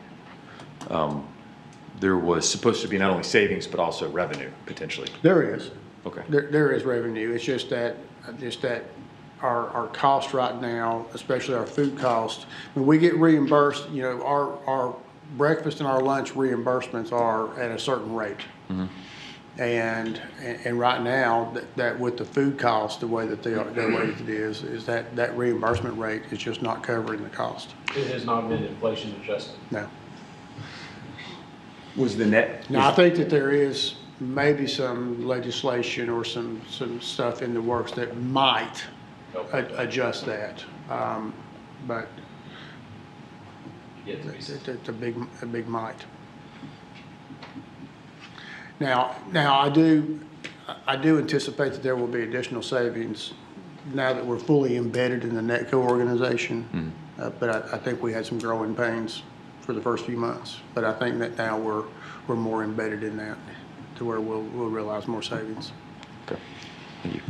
there was supposed to be not only savings, but also revenue potentially. There is. Okay. There is revenue. It's just that our cost right now, especially our food cost, when we get reimbursed, you know, our breakfast and our lunch reimbursements are at a certain rate. Mm-hmm. And right now, that with the food cost, the way that the way it is that reimbursement rate is just not covering the cost. It has not been inflation adjusted. No. Was the net? Now, I think that there is maybe some legislation or some stuff in the works that might adjust that, but it's a big might. Now I do anticipate that there will be additional savings now that we're fully embedded in the NETCO organization. But I think we had some growing pains for the first few months. But I think that now we're more embedded in that to where we'll realize more savings. Okay. Thank you.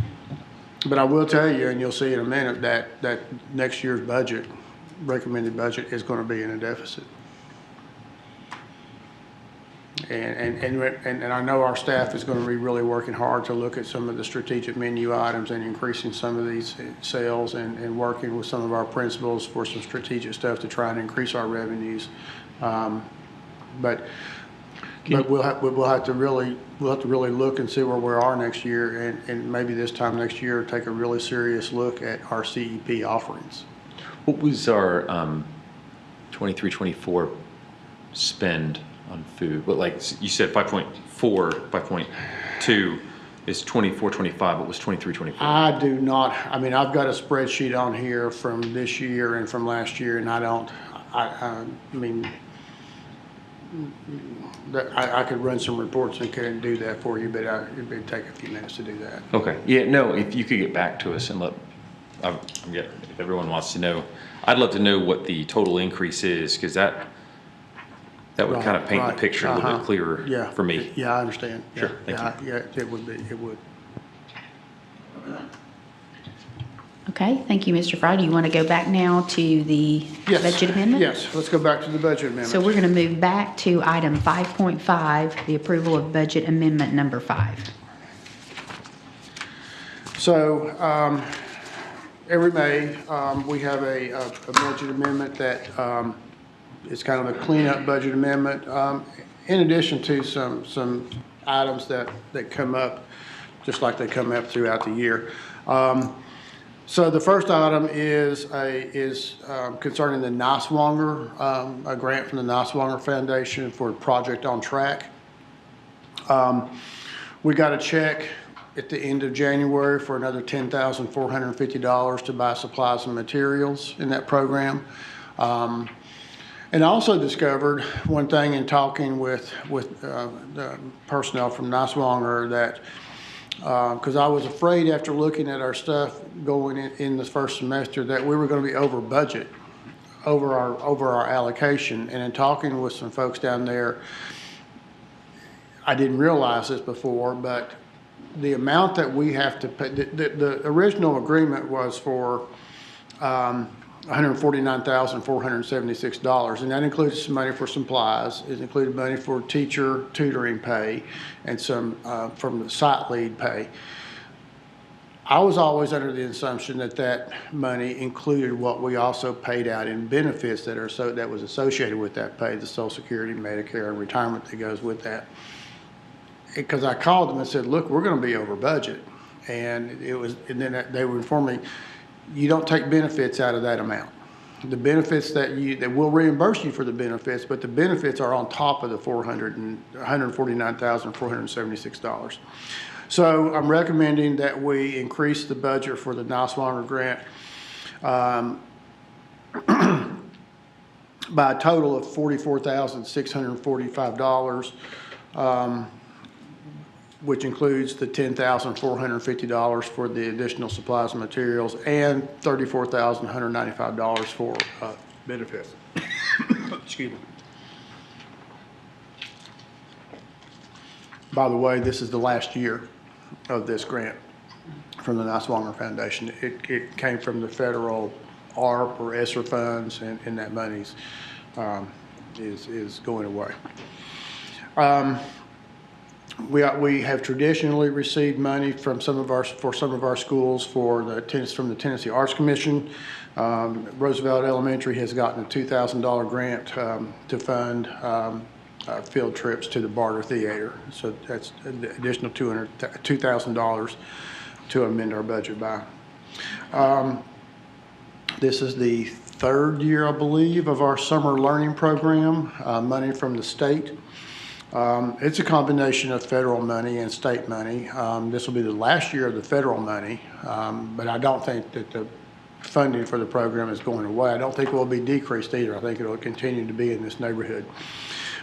But I will tell you, and you'll see in a minute, that next year's budget, recommended budget, is going to be in a deficit. And I know our staff is going to be really working hard to look at some of the strategic menu items and increasing some of these sales and working with some of our principals for some strategic stuff to try and increase our revenues. But we'll have to really look and see where we are next year, and maybe this time next year take a really serious look at our CEP offerings. What was our 23-24 spend on food? But like you said, 5.2 is 24-25. What was 23-24? I do not. I mean, I've got a spreadsheet on here from this year and from last year, and I don't. I mean, I could run some reports and couldn't do that for you, but it'd take a few minutes to do that. Okay. Yeah. No. If you could get back to us and let, if everyone wants to know, I'd love to know what the total increase is, because that would kind of paint the picture a little bit clearer for me. Yeah, I understand. Sure. Thank you. Yeah, it would be. It would. Okay, thank you, Mr. Fry. Do you want to go back now to the budget amendment? Yes, let's go back to the budget amendment. So we're going to move back to item 5.5, the approval of budget amendment number 5. So every May, we have a budget amendment that is kind of a cleanup budget amendment, in addition to some items that come up, just like they come up throughout the year. So the first item is concerning the Niswonger, a grant from the Niswonger Foundation for Project on Track. We got a check at the end of January for another $10,450 to buy supplies and materials in that program. And I also discovered one thing in talking with the personnel from Niswonger that, because I was afraid after looking at our stuff going in the first semester that we were going to be over budget, over our allocation. And in talking with some folks down there, I didn't realize this before, but the amount that we have to pay, the original agreement was for $149,476, and that includes some money for supplies. It included money for teacher tutoring pay and some from the site lead pay. I was always under the assumption that money included what we also paid out in benefits that was associated with that pay, the Social Security, Medicare, and retirement that goes with that. Because I called them and said, look, we're going to be over budget. And then they were informing me, you don't take benefits out of that amount. The benefits that will reimburse you for the benefits, but the benefits are on top of the $149,476. So I'm recommending that we increase the budget for the Niswonger grant by a total of $44,645, which includes the $10,450 for the additional supplies and materials and $34,195 for benefits. Excuse me. By the way, this is the last year of this grant from the Niswonger Foundation. It came from the federal ARP or ESSER funds, and that money's is going away. We have traditionally received money from some of our schools from the Tennessee Arts Commission. Roosevelt Elementary has gotten a $2,000 grant to fund field trips to the Barter Theater. So that's an additional $2,000 to amend our budget by. This is the third year, I believe, of our summer learning program, money from the state. It's a combination of federal money and state money. This will be the last year of the federal money, but I don't think that the funding for the program is going away. I don't think it will be decreased either. I think it will continue to be in this neighborhood.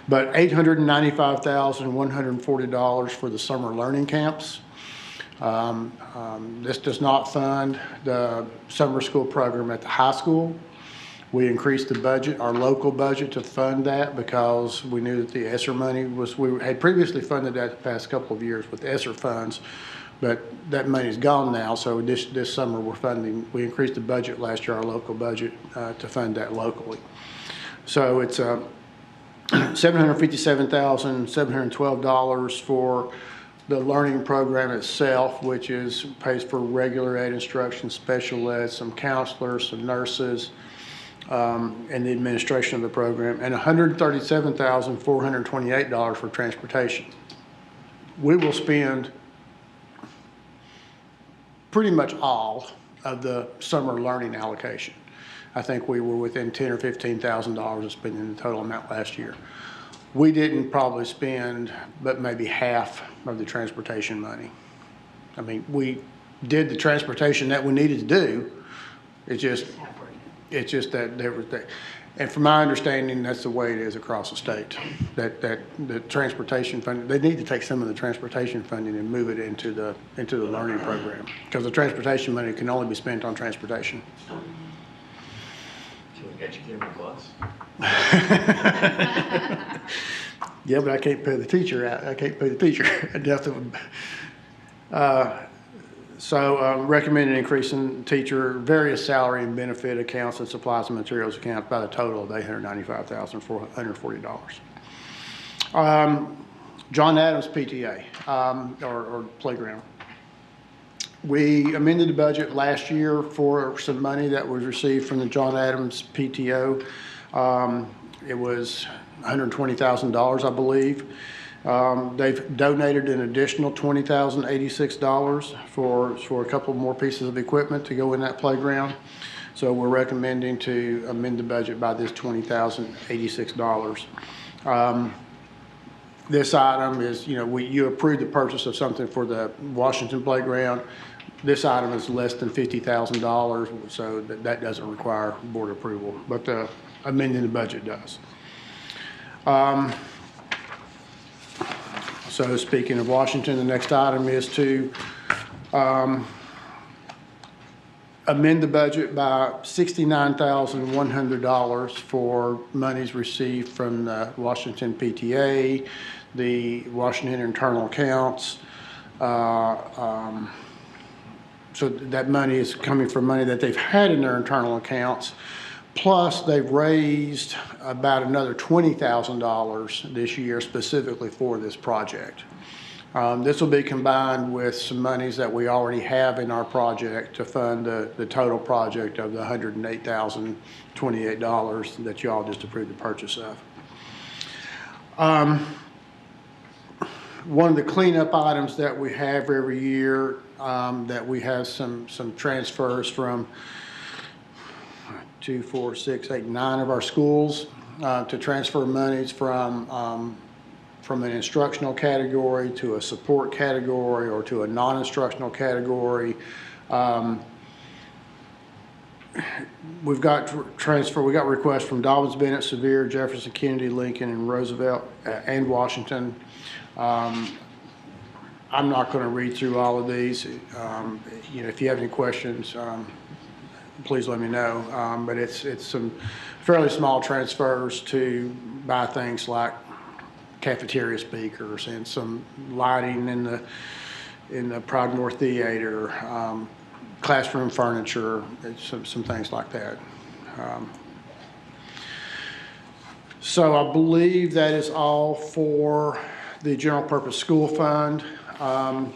But $895,140 for the summer learning camps. This does not fund the summer school program at the high school. We increased the budget, our local budget, to fund that because we knew that the ESSER money we had previously funded that the past couple of years with ESSER funds, but that money's gone now. So this summer we increased the budget last year, our local budget, to fund that locally. So it's $757,712 for the learning program itself, which pays for regular ed instruction, special ed, some counselors, some nurses, and the administration of the program, and $137,428 for transportation. We will spend pretty much all of the summer learning allocation. I think we were within $10,000 or $15,000 of spending the total amount last year. We didn't probably spend but maybe half of the transportation money. I mean, we did the transportation that we needed to do. It's just that there was that, and from my understanding, that's the way it is across the state. That the transportation funding, they need to take some of the transportation funding and move it into the learning program, because the transportation money can only be spent on transportation. Should we get you a bus? Yeah, but I can't pay the teacher out. I can't pay the teacher enough of. So recommended increase in teacher various salary and benefit accounts and supplies and materials accounts by the total of $895,440. John Adams PTA or playground. We amended the budget last year for some money that was received from the John Adams PTO. It was $120,000, I believe. They've donated an additional $20,086 for a couple more pieces of equipment to go in that playground. So we're recommending to amend the budget by this $20,086. This item is, you approved the purchase of something for the Washington playground. This item is less than $50,000, so that doesn't require board approval, but amending the budget does. So speaking of Washington, the next item is to amend the budget by $69,100 for monies received from the Washington PTA, the Washington internal accounts. So that money is coming from money that they've had in their internal accounts. Plus, they've raised about another $20,000 this year specifically for this project. This will be combined with some monies that we already have in our project to fund the total project of the $108,028 that you all just approved the purchase of. one of the cleanup items that we have every year, that we have some transfers from 2, 4, 6, 8, 9 of our schools to transfer monies from an instructional category to a support category or to a non-instructional category. We've got we got requests from Dobbins, Bennett, Sevier, Jefferson, Kennedy, Lincoln, and Roosevelt, and Washington. I'm not going to read through all of these. You know, if you have any questions, please let me know. But it's some fairly small transfers to buy things like cafeteria speakers and some lighting in the Proudmoore Theater, classroom furniture, some things like that. So I believe that is all for the general purpose school fund. Our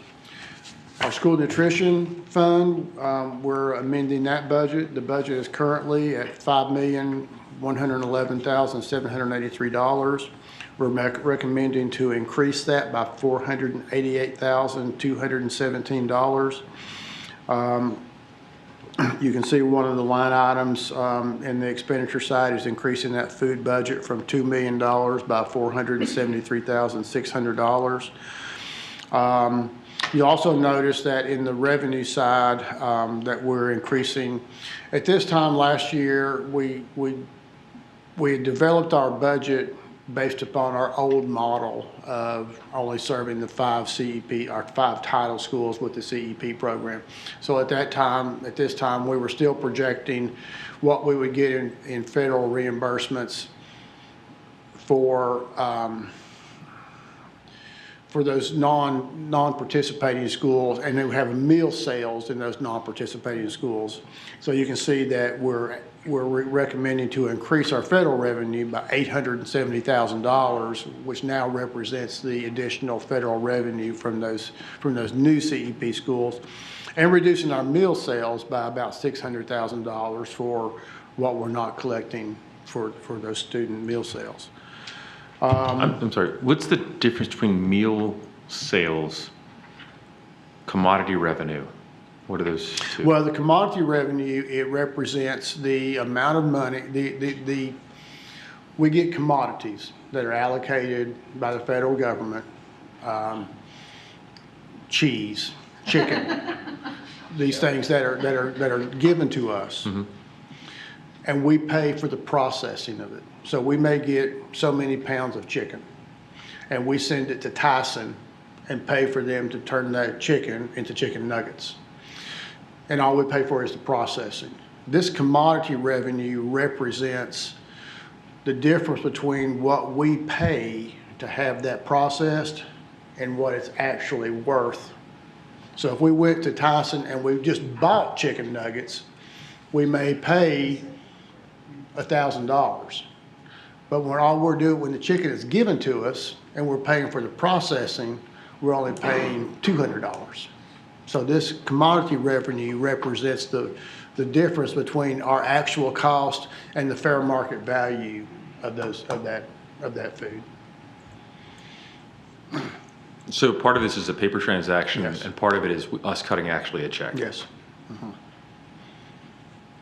school nutrition fund, we're amending that budget. The budget is currently at $5,111,783. We're recommending to increase that by $488,217. You can see one of the line items in the expenditure side is increasing that food budget from $2 million by $473,600. You also notice that in the revenue side that we're increasing. At this time last year, we had developed our budget based upon our old model of only serving the 5 CEP, our 5 title schools with the CEP program. So at this time, we were still projecting what we would get in federal reimbursements for those non-participating schools, and then we have meal sales in those non-participating schools. So you can see that we're recommending to increase our federal revenue by $870,000, which now represents the additional federal revenue from those new CEP schools, and reducing our meal sales by about $600,000 for what we're not collecting for those student meal sales. I'm sorry, what's the difference between meal sales, commodity revenue? What are those two? Well, the commodity revenue, it represents the amount of money, we get commodities that are allocated by the federal government, cheese, chicken, these things that are given to us. Mm-hmm. And we pay for the processing of it. So we may get so many pounds of chicken, and we send it to Tyson and pay for them to turn that chicken into chicken nuggets. And all we pay for is the processing. This commodity revenue represents the difference between what we pay to have that processed and what it's actually worth. So if we went to Tyson and we just bought chicken nuggets, we may pay $1,000. But when the chicken is given to us and we're paying for the processing, we're only paying $200. So this commodity revenue represents the difference between our actual cost and the fair market value of that food. So part of this is a paper transaction, Yes. and part of it is us cutting actually a check. Yes. Mm-hmm.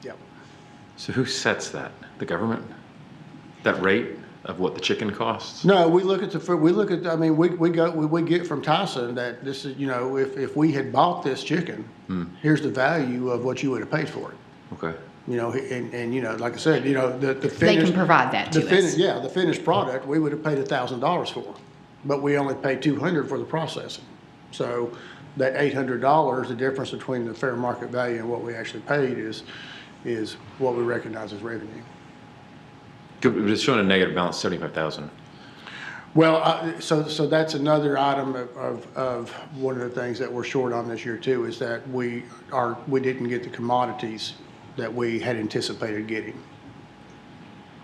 Yep. So who sets that? The government? That rate of what the chicken costs? No, we look at I mean, we get from Tyson that this is, you know, if we had bought this chicken, here's the value of what you would have paid for it. Okay. You know, and you know, like I said, you know, the finished. They can provide that to us. Yeah, the finished product, we would have paid $1,000 for, but we only paid $200 for the processing. So that $800, the difference between the fair market value and what we actually paid is what we recognize as revenue. It's showing a negative balance, 75,000. Well, so that's another item of one of the things that we're short on this year too, is that we didn't get the commodities that we had anticipated getting.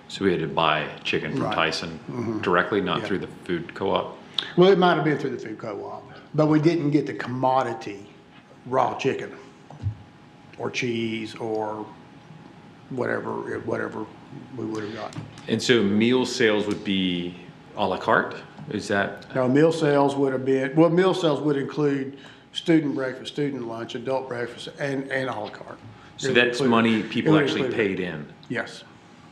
So we had to buy chicken from Right. Tyson Mhm. directly, not Yeah. through the food co-op? Well, it might have been through the food co-op, but we didn't get the commodity raw chicken or cheese or whatever we would have gotten. And so meal sales would be à la carte? Is that, Now, meal sales would have been, well, meal sales would include student breakfast, student lunch, adult breakfast, and à la carte. so It would that's include- money it people would actually include- paid in? Yes.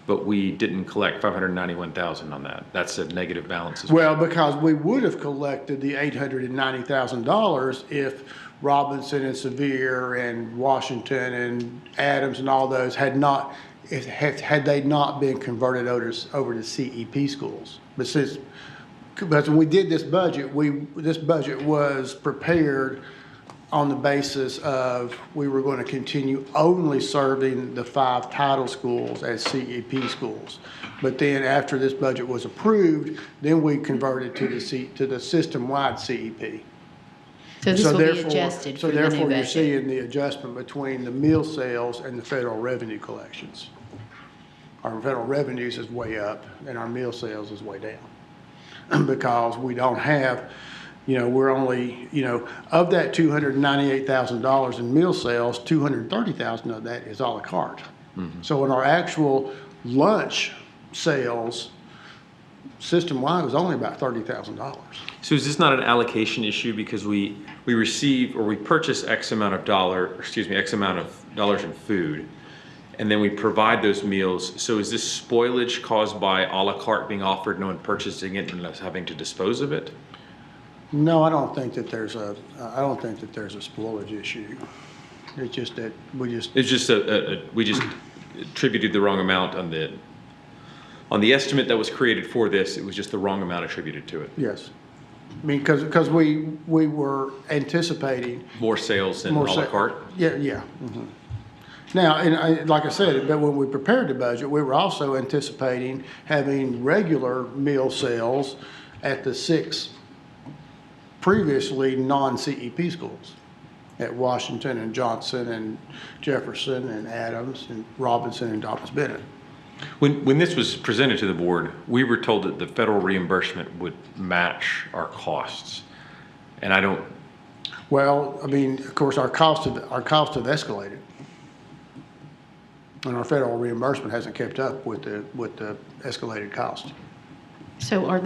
But we didn't collect 591,000 on that. That's a negative balance as well. Well, because we would have collected the $890,000 if Robinson and Sevier and Washington and Adams and all those had not, had they not been converted over to CEP schools. But when we did this budget, this budget was prepared on the basis of we were going to continue only serving the 5 title schools as CEP schools. But then after this budget was approved, then we converted to the system-wide CEP. So this will be therefore- adjusted for the new So therefore, you're budget. seeing the adjustment between the meal sales and the federal revenue collections. Our federal revenues is way up and our meal sales is way down. Because we don't have, we're only, of that $298,000 in meal sales, $230,000 of that is à la carte. So in our actual lunch sales, system-wide was only about $30,000. So is this not an allocation issue because we receive or we purchase X amount of dollars in food, and then we provide those meals? So is this spoilage caused by à la carte being offered, no one purchasing it and us having to dispose of it? No, I don't think that there's a spoilage issue. It's just that It's just we just attributed the wrong amount on the estimate that was created for this. It was just the wrong amount attributed to it. Yes. I mean, because we were anticipating More sales than à la carte? Yeah, yeah. Mhm. Now, like I said, but when we prepared the budget, we were also anticipating having regular meal sales at the 6 previously non-CEP schools, at Washington and Johnson and Jefferson and Adams and Robinson and Dobbins-Bennett. When this was presented to the board, we were told that the federal reimbursement would match our costs. And I don't. Well, I mean, of course, our costs have escalated. And our federal reimbursement hasn't kept up with the escalated cost. So are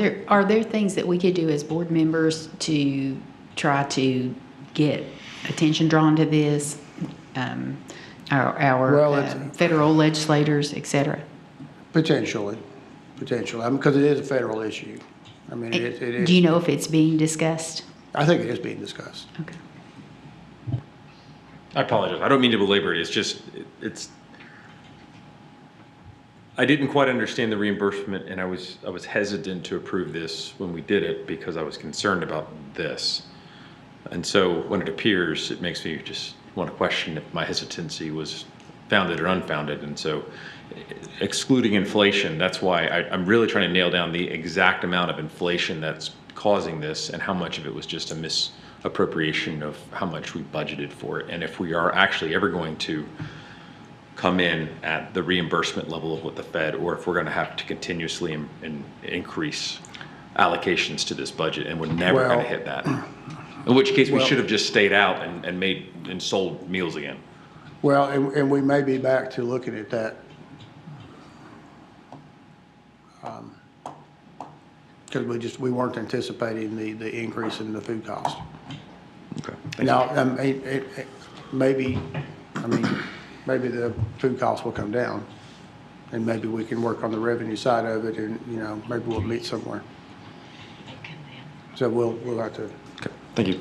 there things that we could do as board members to try to get attention drawn to this? Our federal legislators, et cetera? Potentially, I mean, because it is a federal issue. I mean, it is. Do you know if it's being discussed? I think it is being discussed. Okay. I apologize. I don't mean to belabor it. It's just, I didn't quite understand the reimbursement, and I was hesitant to approve this when we did it because I was concerned about this. And so when it appears, it makes me just want to question if my hesitancy was founded or unfounded. And so excluding inflation, that's why I'm really trying to nail down the exact amount of inflation that's causing this and how much of it was just a misappropriation of how much we budgeted for it. And if we are actually ever going to come in at the reimbursement level of what the Fed, or if we're going to have to continuously increase allocations to this budget, and we're never going to hit that. In which case, we should have just stayed out and sold meals again. Well, and we may be back to looking at that. Because we weren't anticipating the increase in the food cost. Okay. Now, maybe the food costs will come down, and maybe we can work on the revenue side of it, and maybe we'll meet somewhere. So we'll have to. Okay. Thank you.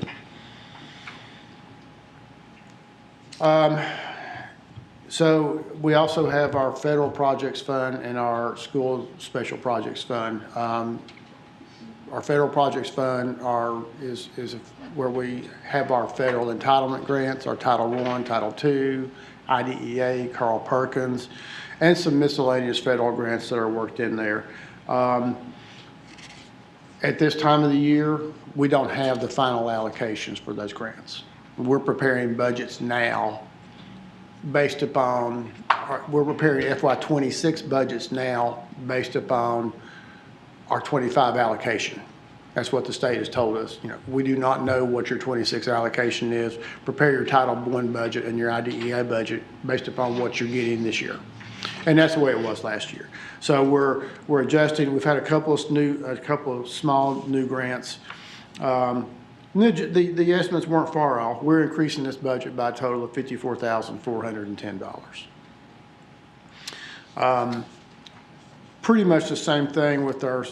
So we also have our federal projects fund and our school special projects fund. Our federal projects fund is where we have our federal entitlement grants, our Title I, Title II, IDEA, Carl Perkins, and some miscellaneous federal grants that are worked in there. At this time of the year, we don't have the final allocations for those grants. We're preparing budgets now based upon, we're preparing FY26 budgets now based upon our 25 allocation. That's what the state has told us. We do not know what your 26 allocation is. Prepare your Title I budget and your IDEA budget based upon what you're getting this year. And that's the way it was last year. So we're adjusting. We've had a couple of small new grants. The estimates weren't far off. We're increasing this budget by a total of $54,410. Pretty much the same thing with our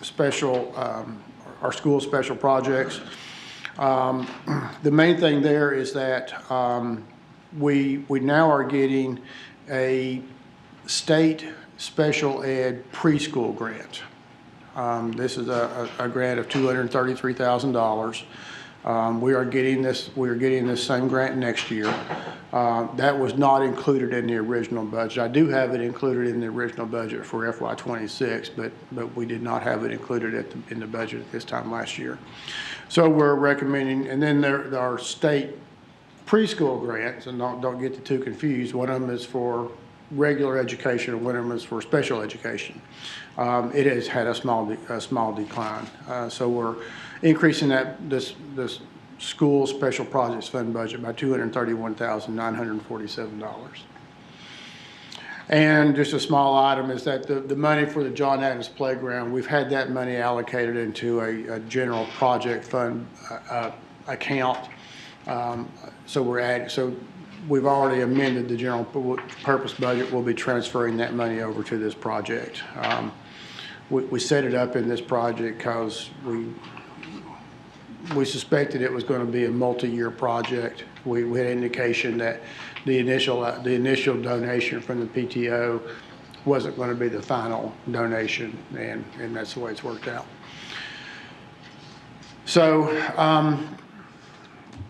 special, our school special projects. The main thing there is that we now are getting a state special ed preschool grant. This is a grant of $233,000. We are getting this same grant next year. That was not included in the original budget. I do have it included in the original budget for FY26, but we did not have it included in the budget at this time last year. So we're recommending, and then there are state preschool grants, and don't get the two confused. One of them is for regular education, and one of them is for special education. It has had a small decline. So we're increasing this school special projects fund budget by $231,947. And just a small item is that the money for the John Adams Playground, we've had that money allocated into a general project fund account. So we've already amended the general purpose budget. We'll be transferring that money over to this project. We set it up in this project because we suspected it was going to be a multi-year project. We had indication that the initial donation from the PTO wasn't going to be the final donation, and that's the way it's worked out. So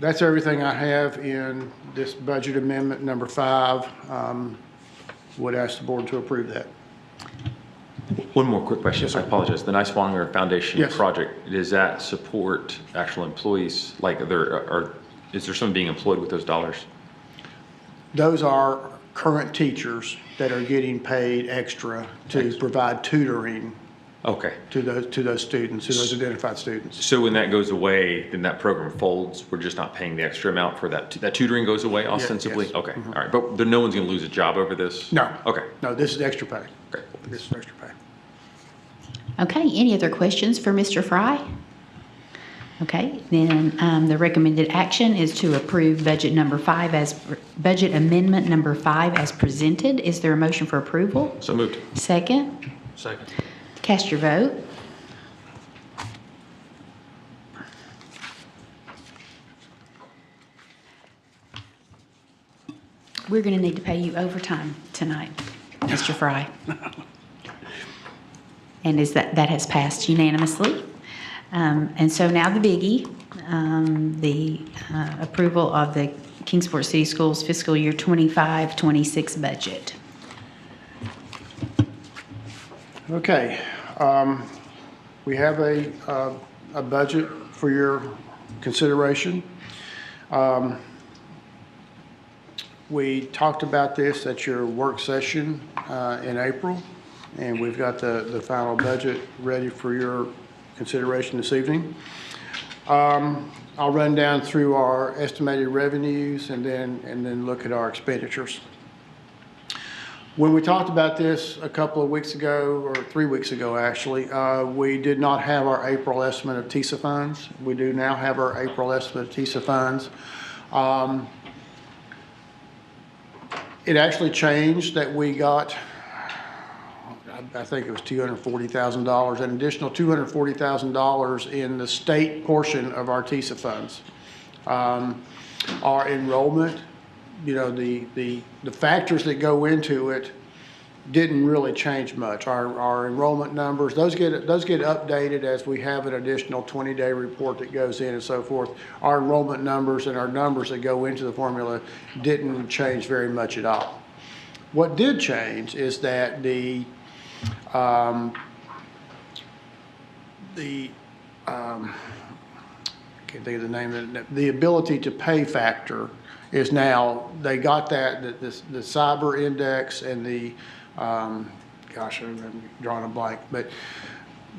that's everything I have in this budget amendment number 5. Would ask the board to approve that. One more quick question. I apologize. The Niswonger Foundation project, does that support actual employees? Like, is there someone being employed with those dollars? Those are current teachers that are getting paid extra to provide tutoring. Okay. To those students, to those identified students. So when that goes away, then that program folds. We're just not paying the extra amount for that. That tutoring goes away ostensibly. Yes. Okay. All right. But no one's going to lose a job over this. No. Okay. No, this is extra pay. Okay. This is extra pay. Okay, any other questions for Mr. Fry? Okay, then the recommended action is to approve budget amendment number 5 as presented. Is there a motion for approval? So moved. Second? Second. Cast your vote. We're going to need to pay you overtime tonight, Mr. Fry. And that has passed unanimously. And so now the biggie, the approval of the Kingsport City Schools fiscal year 25-26 budget. Okay, we have a budget for your consideration. We talked about this at your work session in April, and we've got the final budget ready for your consideration this evening. I'll run down through our estimated revenues and then look at our expenditures. When we talked about this a couple of weeks ago, or 3 weeks ago actually, we did not have our April estimate of TISA funds. We do now have our April estimate of TISA funds. It actually changed that we got, I think it was $240,000, an additional $240,000 in the state portion of our TISA funds. Our enrollment, the factors that go into it didn't really change much. Our enrollment numbers, those get updated as we have an additional 20-day report that goes in and so forth. Our enrollment numbers and our numbers that go into the formula didn't change very much at all. What did change is that the can't think of the name of it, the ability to pay factor is now, they got that, the cyber index and the, gosh, I'm drawing a blank, but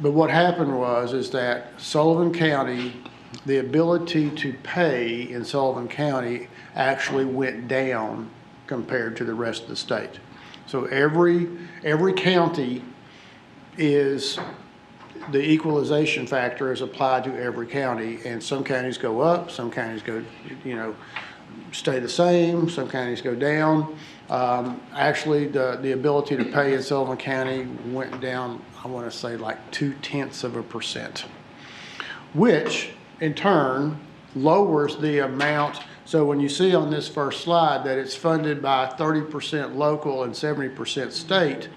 what happened is that Sullivan County, the ability to pay in Sullivan County actually went down compared to the rest of the state. So every county is, the equalization factor is applied to every county, and some counties go up, some counties go, stay the same, some counties go down. Actually, the ability to pay in Sullivan County went down, I want to say like 0.2%, which in turn lowers the amount. So when you see on this first slide that it's funded by 30% local and 70% state,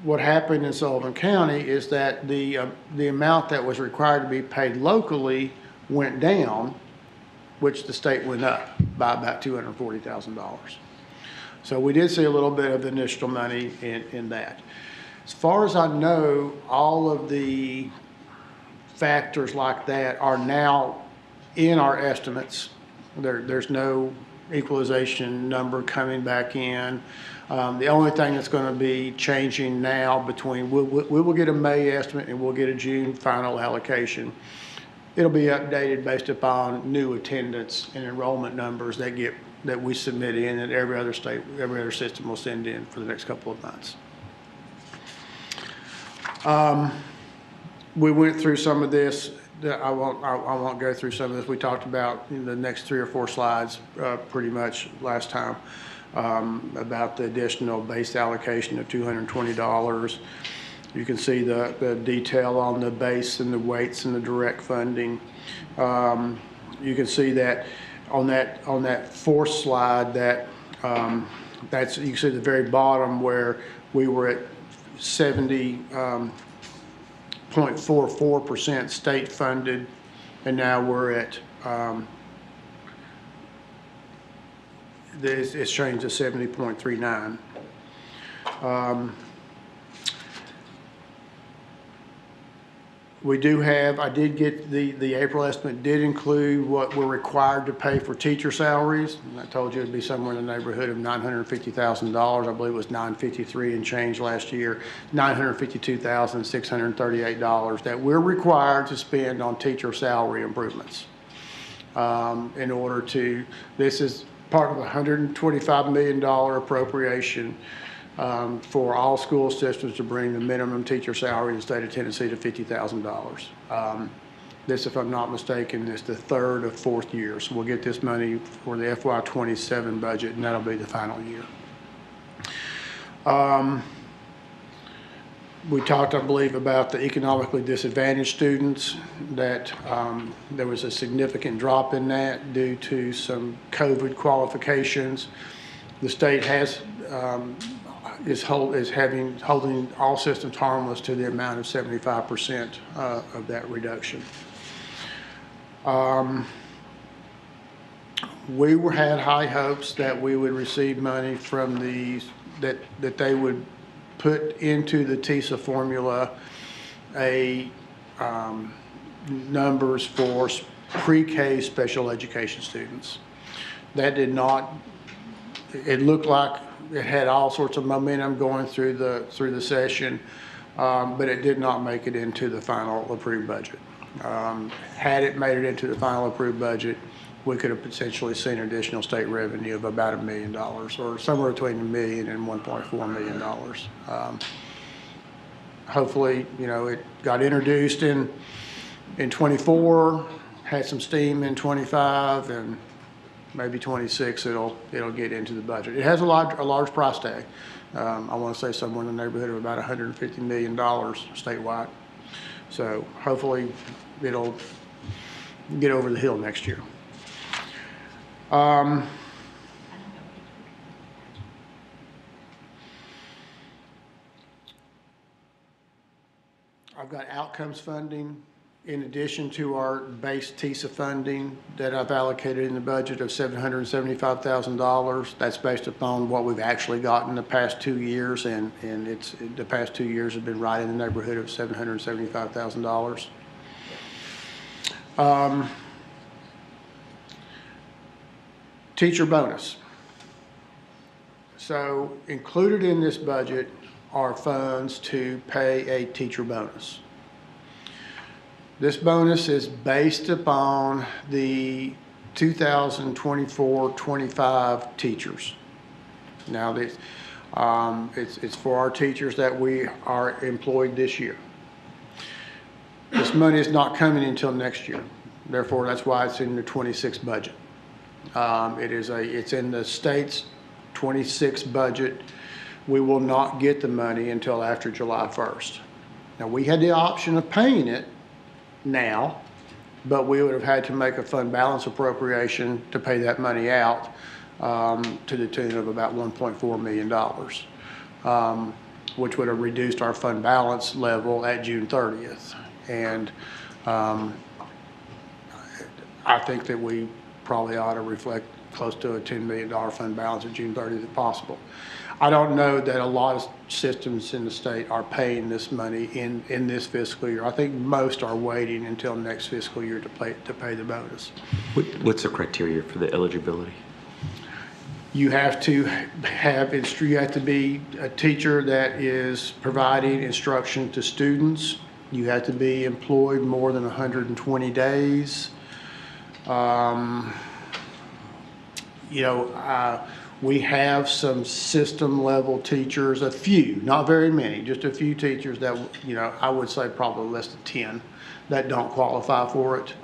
what happened in Sullivan County is that the amount that was required to be paid locally went down, which the state went up by about $240,000. So we did see a little bit of initial money in that. As far as I know, all of the factors like that are now in our estimates. There's no equalization number coming back in. The only thing that's going to be changing now between, we will get a May estimate and we'll get a June final allocation. It'll be updated based upon new attendance and enrollment numbers that we submit in, and every other system will send in for the next couple of months. We went through some of this. I won't go through some of this. We talked about in the next 3 or 4 slides pretty much last time about the additional base allocation of $220. You can see the detail on the base and the weights and the direct funding. You can see that on that 4th slide that that's, you can see the very bottom where we were at 70.44% state funded, and now we're at it's changed to 70.39. We do have, I did get the April estimate did include what we're required to pay for teacher salaries. And I told you it'd be somewhere in the neighborhood of $950,000. I believe it was $953 and change last year, $952,638 that we're required to spend on teacher salary improvements. In order to, this is part of a $125 million appropriation for all school systems to bring the minimum teacher salary in the state of Tennessee to $50,000. This, if I'm not mistaken, is the 3rd or 4th year. So we'll get this money for the FY27 budget, and that'll be the final year. We talked, I believe, about the economically disadvantaged students, that there was a significant drop in that due to some COVID qualifications. The state has holding all systems harmless to the amount of 75% of that reduction. We had high hopes that we would receive money from these, that they would put into the TISA formula numbers for pre-K special education students. That did not, it looked like it had all sorts of momentum going through the session, but it did not make it into the final approved budget. Had it made it into the final approved budget, we could have potentially seen additional state revenue of about $1 million, or somewhere between $1 million and $1.4 million. Hopefully, it got introduced in 24, had some steam in 25, and maybe 26 it'll get into the budget. It has a large price tag. I want to say somewhere in the neighborhood of about $150 million statewide. So hopefully it'll get over the hill next year. I've got outcomes funding in addition to our base TISA funding that I've allocated in the budget of $775,000. That's based upon what we've actually gotten the past 2 years, and the past 2 years have been right in the neighborhood of $775,000. Teacher bonus. So included in this budget are funds to pay a teacher bonus. This bonus is based upon the 2,024-25 teachers. Now, it's for our teachers that we are employed this year. This money is not coming until next year. Therefore, that's why it's in the 26 budget. It's in the state's 26 budget. We will not get the money until after July 1st. Now, we had the option of paying it now, but we would have had to make a fund balance appropriation to pay that money out to the tune of about $1.4 million, which would have reduced our fund balance level at June 30th. And I think that we probably ought to reflect close to a $10 million fund balance at June 30th if possible. I don't know that a lot of systems in the state are paying this money in this fiscal year. I think most are waiting until next fiscal year to pay the bonus. What's the criteria for the eligibility? You have to be a teacher that is providing instruction to students. You have to be employed more than 120 days. We have some system level teachers, a few, not very many, just a few teachers that, I would say probably less than 10 that don't qualify for it.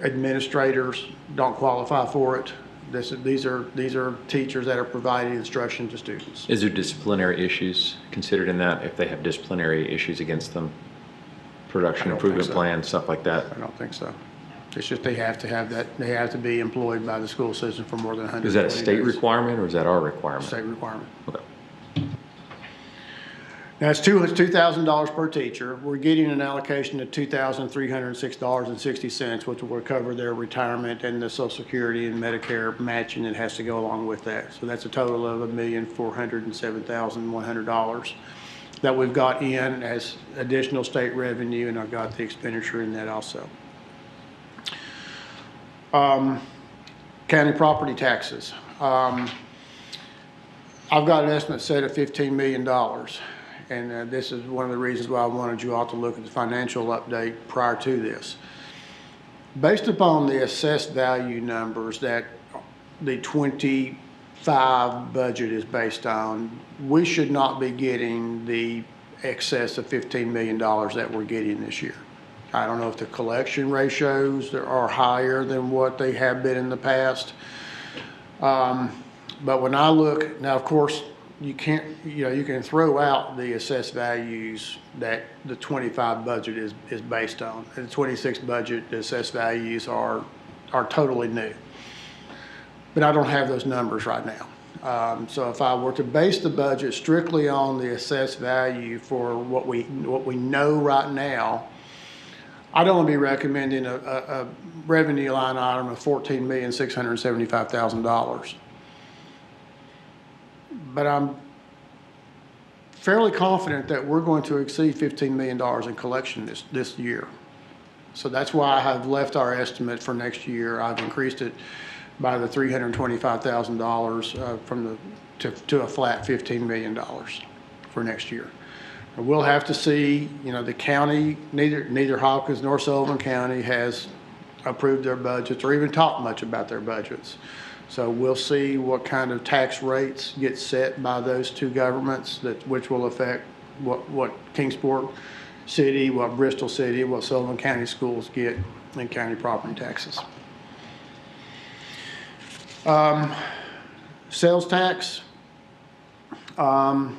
Administrators don't qualify for it. These are teachers that are providing instruction to students. Is there disciplinary issues considered in that if they have disciplinary issues against them? Production improvement plan, stuff like that? I don't think so. It's just they have to have that. They have to be employed by the school system for more than 100 days. Is that a state requirement or is that our requirement? State requirement. Okay. Now it's $2,000 per teacher. We're getting an allocation of $2,306.60, which will cover their retirement and the Social Security and Medicare matching that has to go along with that. So that's a total of $1,407,100 that we've got in as additional state revenue, and I've got the expenditure in that also. County property taxes. I've got an estimate set at $15 million. And this is one of the reasons why I wanted you all to look at the financial update prior to this. Based upon the assessed value numbers that the 25 budget is based on, we should not be getting the excess of $15 million that we're getting this year. I don't know if the collection ratios are higher than what they have been in the past. But when I look, now of course, you can't, you can throw out the assessed values that the 25 budget is based on. In the 26 budget, the assessed values are totally new. But I don't have those numbers right now. So if I were to base the budget strictly on the assessed value for what we know right now, I'd only be recommending a revenue line item of $14,675,000. But I'm fairly confident that we're going to exceed $15 million in collection this year. So that's why I have left our estimate for next year. I've increased it by the $325,000 to a flat $15 million for next year. We'll have to see, the county, neither Hopkins nor Sullivan County has approved their budgets or even talked much about their budgets. So we'll see what kind of tax rates get set by those two governments, which will affect what Kingsport City, what Bristol City, what Sullivan County schools get in county property taxes. Sales tax. I'm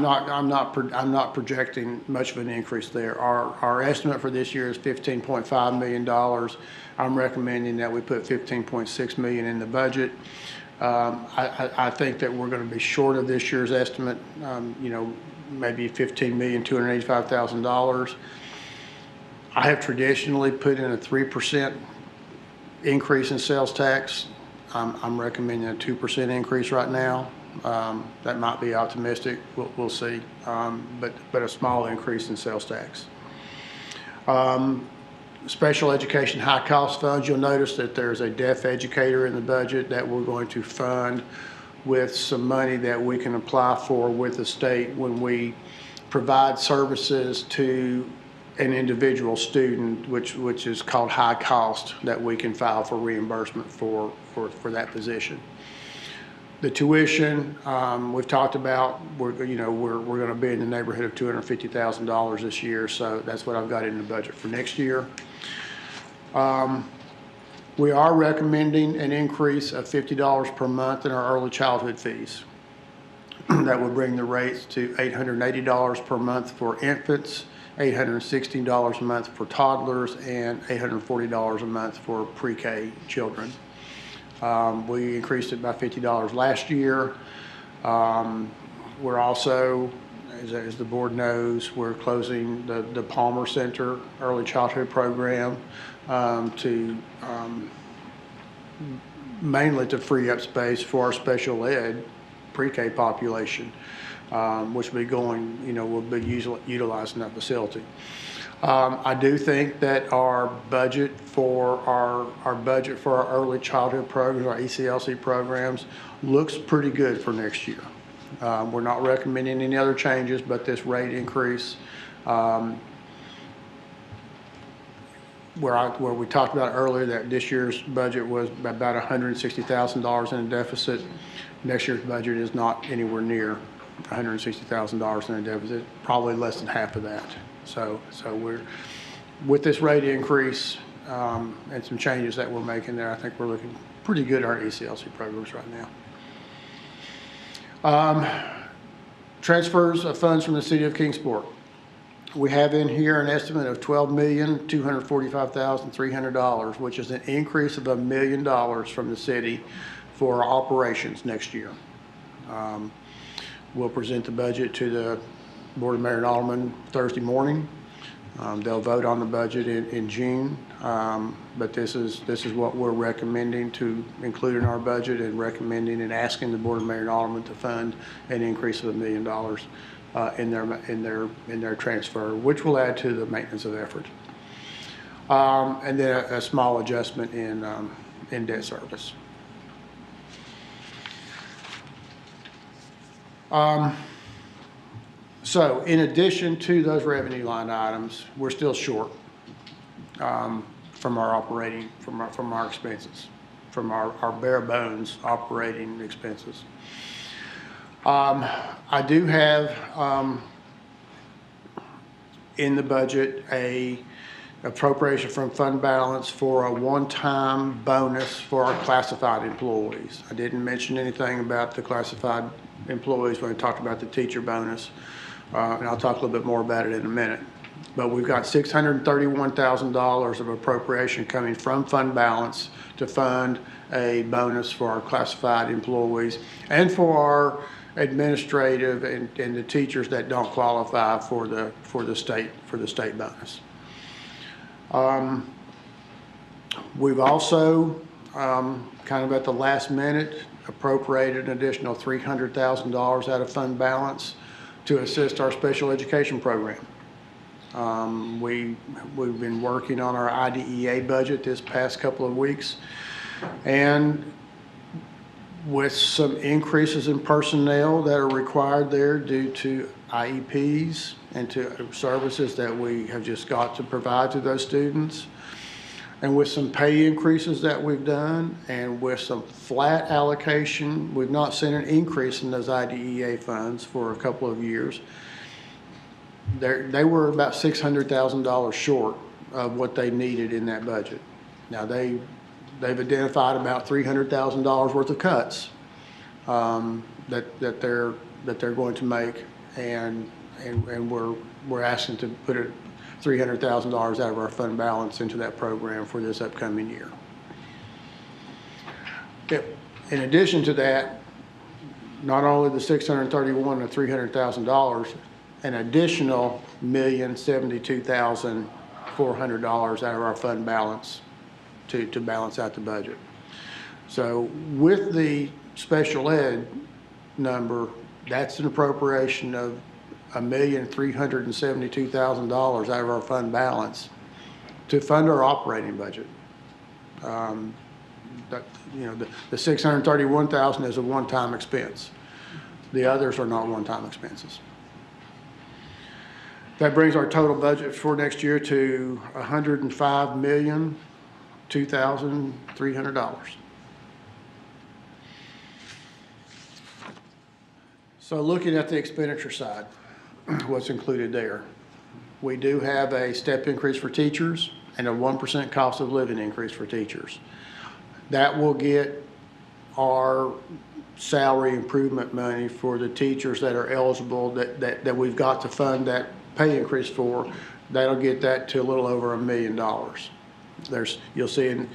not projecting much of an increase there. Our estimate for this year is $15.5 million. I'm recommending that we put $15.6 million in the budget. I think that we're going to be short of this year's estimate. Maybe $15,285,000. I have traditionally put in a 3% increase in sales tax. I'm recommending a 2% increase right now. That might be optimistic. We'll see. But a small increase in sales tax. Special education high cost funds. You'll notice that there's a deaf educator in the budget that we're going to fund with some money that we can apply for with the state when we provide services to an individual student, which is called high cost, that we can file for reimbursement for that position. The tuition, we've talked about, we're going to be in the neighborhood of $250,000 this year, so that's what I've got in the budget for next year. We are recommending an increase of $50 per month in our early childhood fees. That would bring the rates to $880 per month for infants, $816 a month for toddlers, and $840 a month for pre-K children. We increased it by $50 last year. We're also, as the board knows, we're closing the Palmer Center Early Childhood Program mainly to free up space for our special ed pre-K population, which will be going, will be utilizing that facility. I do think that our budget for our early childhood programs, our ECLC programs, looks pretty good for next year. We're not recommending any other changes, but this rate increase, where we talked about earlier that this year's budget was about $160,000 in a deficit. Next year's budget is not anywhere near $160,000 in a deficit, probably less than half of that. So we're, with this rate increase and some changes that we're making there, I think we're looking pretty good at our ECLC programs right now. Transfers of funds from the City of Kingsport. We have in here an estimate of $12,245,300, which is an increase of $1 million from the city for our operations next year. We'll present the budget to the Board of Mayor and Aldermen Thursday morning. They'll vote on the budget in June, but this is what we're recommending to include in our budget, and recommending and asking the Board of Mayor and Aldermen to fund an increase of $1 million in their transfer, which will add to the maintenance of effort, and then a small adjustment in debt service. So in addition to those revenue line items, we're still short from our operating, from our expenses, from our bare bones operating expenses. I do have in the budget a appropriation from fund balance for a one-time bonus for our classified employees. I didn't mention anything about the classified employees when I talked about the teacher bonus, and I'll talk a little bit more about it in a minute. But we've got $631,000 of appropriation coming from fund balance to fund a bonus for our classified employees and for our administrative and the teachers that don't qualify for the state bonus. We've also kind of at the last minute appropriated an additional $300,000 out of fund balance to assist our special education program. We've been working on our IDEA budget this past couple of weeks, and with some increases in personnel that are required there due to IEPs and to services that we have just got to provide to those students, and with some pay increases that we've done, and with some flat allocation, we've not seen an increase in those IDEA funds for a couple of years. They were about $600,000 short of what they needed in that budget. Now they've identified about $300,000 worth of cuts that they're going to make, and we're asking to put $300,000 out of our fund balance into that program for this upcoming year. In addition to that, not only the $631,000 to $300,000, an additional $1,072,400 out of our fund balance to balance out the budget. So with the special ed number, that's an appropriation of $1,372,000 out of our fund balance to fund our operating budget. The $631,000 is a one-time expense. The others are not one-time expenses. That brings our total budget for next year to $105,002,300. So looking at the expenditure side, what's included there? We do have a step increase for teachers and a 1% cost of living increase for teachers. That will get our salary improvement money for the teachers that are eligible that we've got to fund that pay increase for. That'll get that to a little over $1 million. You'll see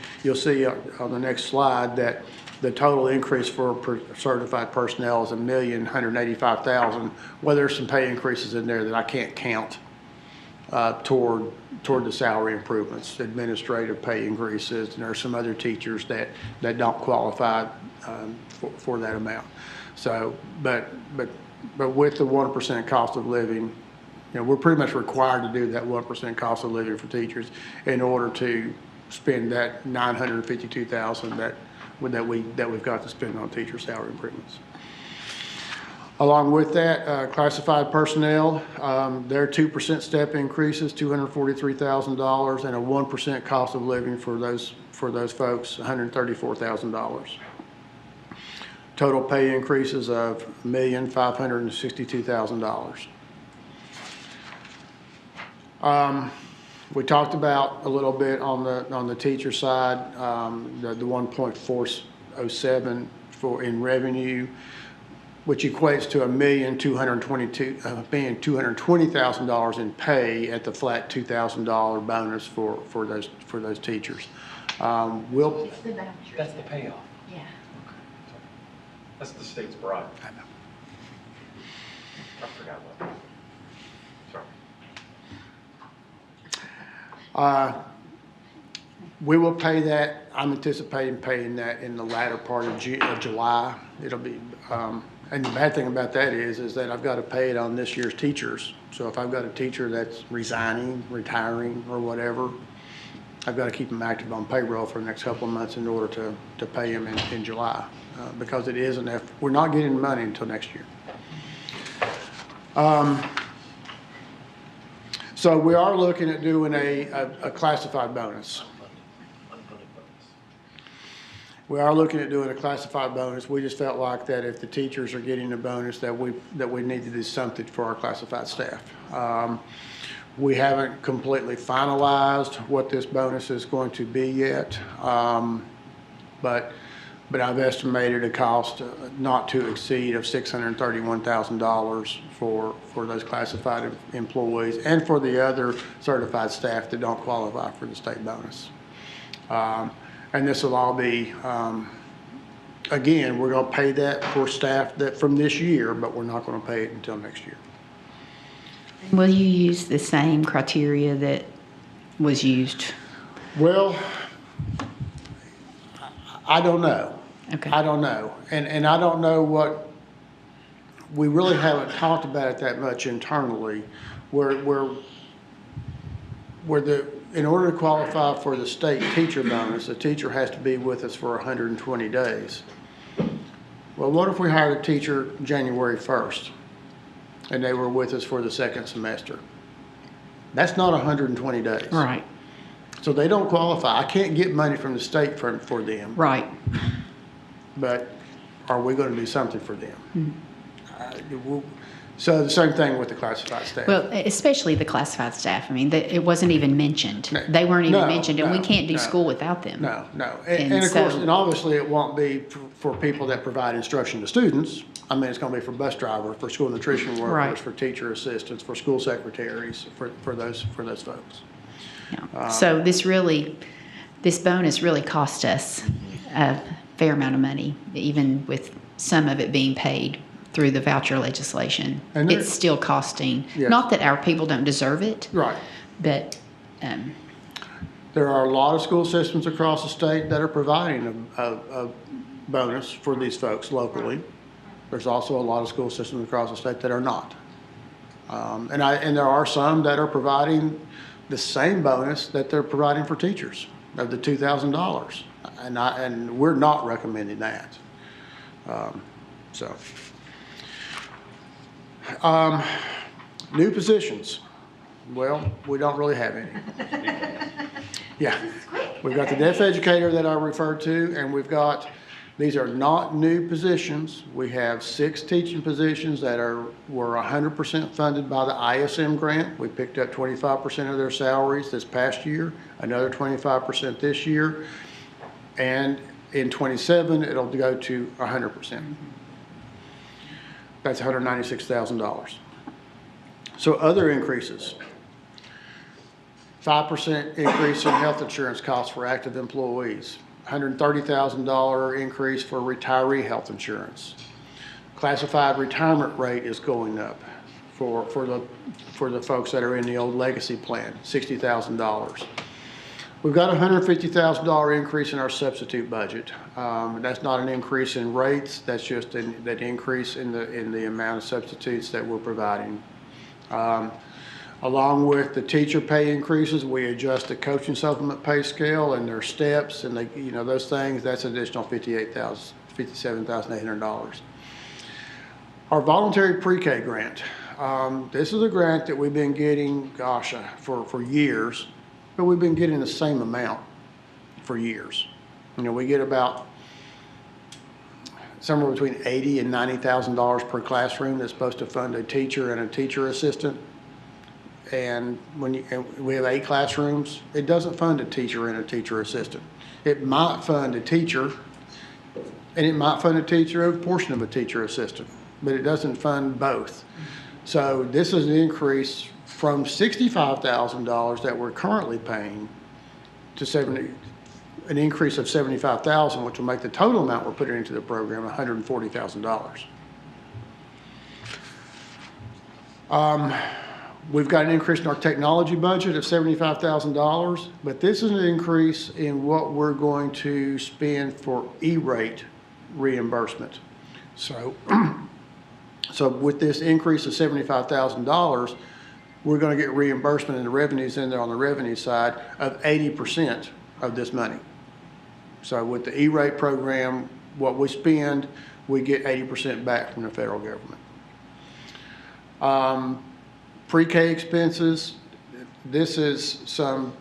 on the next slide that the total increase for certified personnel is $1,185,000. Well, there's some pay increases in there that I can't count toward the salary improvements, administrative pay increases, and there are some other teachers that don't qualify for that amount. So, but with the 1% cost of living, we're pretty much required to do that 1% cost of living for teachers in order to spend that $952,000 that we've got to spend on teacher salary improvements. Along with that, classified personnel, their 2% step increases, $243,000, and a 1% cost of living for those folks, $134,000. Total pay increases of $1,562,000. We talked about a little bit on the teacher side, the 1.407 in revenue, which equates to $1,220,000 in pay at the flat $2,000 bonus for those teachers. That's the payoff. Yeah. That's the state's bribe. I know. I forgot what. Sorry. We will pay that. I'm anticipating paying that in the latter part of July. It'll be, and the bad thing about that is that I've got to pay it on this year's teachers. So if I've got a teacher that's resigning, retiring, or whatever, I've got to keep them active on payroll for the next couple of months in order to pay them in July, because it is we're not getting money until next year. So we are looking at doing a classified bonus. We are looking at doing a classified bonus. We just felt like that if the teachers are getting a bonus, that we need to do something for our classified staff. We haven't completely finalized what this bonus is going to be yet, but I've estimated a cost not to exceed of $631,000 for those classified employees and for the other certified staff that don't qualify for the state bonus. And this will all be, again, we're going to pay that for staff that from this year, but we're not going to pay it until next year. Will you use the same criteria that was used? Well, I don't know. Okay. I don't know. And I don't know what, we really haven't talked about it that much internally, in order to qualify for the state teacher bonus, the teacher has to be with us for 120 days. Well, what if we hired a teacher January 1st and they were with us for the second semester? That's not 120 days. Right. So they don't qualify. I can't get money from the state for them. Right. But are we going to do something for them? Mm-hmm. So the same thing with the classified staff. Well, especially the classified staff. I mean, it wasn't even mentioned. They weren't even mentioned, and we can't do school without them. No. And of course, and obviously it won't be for people that provide instruction to students. I mean, it's going to be for bus drivers, for school nutrition workers, Right. for teacher assistants, for school secretaries, for those folks. Yeah. So this bonus really cost us a fair amount of money, even with some of it being paid through the voucher legislation. And it's still costing. Yes. Not that our people don't deserve it, Right. but There are a lot of school systems across the state that are providing a bonus for these folks locally. There's also a lot of school systems across the state that are not. And there are some that are providing the same bonus that they're providing for teachers of the $2,000. And we're not recommending that. New positions. Well, we don't really have any. Yeah, we've got the deaf educator that I referred to, and we've got, these are not new positions. We have 6 teaching positions that were 100% funded by the ISM grant. We picked up 25% of their salaries this past year, another 25% this year, and in 27, it'll go to 100%. That's $196,000. So other increases. 5% increase in health insurance costs for active employees. $130,000 increase for retiree health insurance. Classified retirement rate is going up for the folks that are in the old legacy plan, $60,000. We've got a $150,000 increase in our substitute budget. That's not an increase in rates. That's just that increase in the amount of substitutes that we're providing. Along with the teacher pay increases, we adjust the coaching supplement pay scale and their steps and those things. That's an additional $57,800. Our voluntary pre-K grant. This is a grant that we've been getting, for years, but we've been getting the same amount for years. We get about somewhere between $80,000 and $90,000 per classroom that's supposed to fund a teacher and a teacher assistant. And we have 8 classrooms, it doesn't fund a teacher and a teacher assistant. It might fund a teacher, and it might fund a teacher, a portion of a teacher assistant, but it doesn't fund both. So this is an increase from $65,000 that we're currently paying to an increase of $75,000, which will make the total amount we're putting into the program $140,000. We've got an increase in our technology budget of $75,000, but this is an increase in what we're going to spend for E-rate reimbursement. So with this increase of $75,000, we're going to get reimbursement in the revenues in there on the revenue side of 80% of this money. So with the E-rate program, what we spend, we get 80% back from the federal government. Pre-K expenses, this is some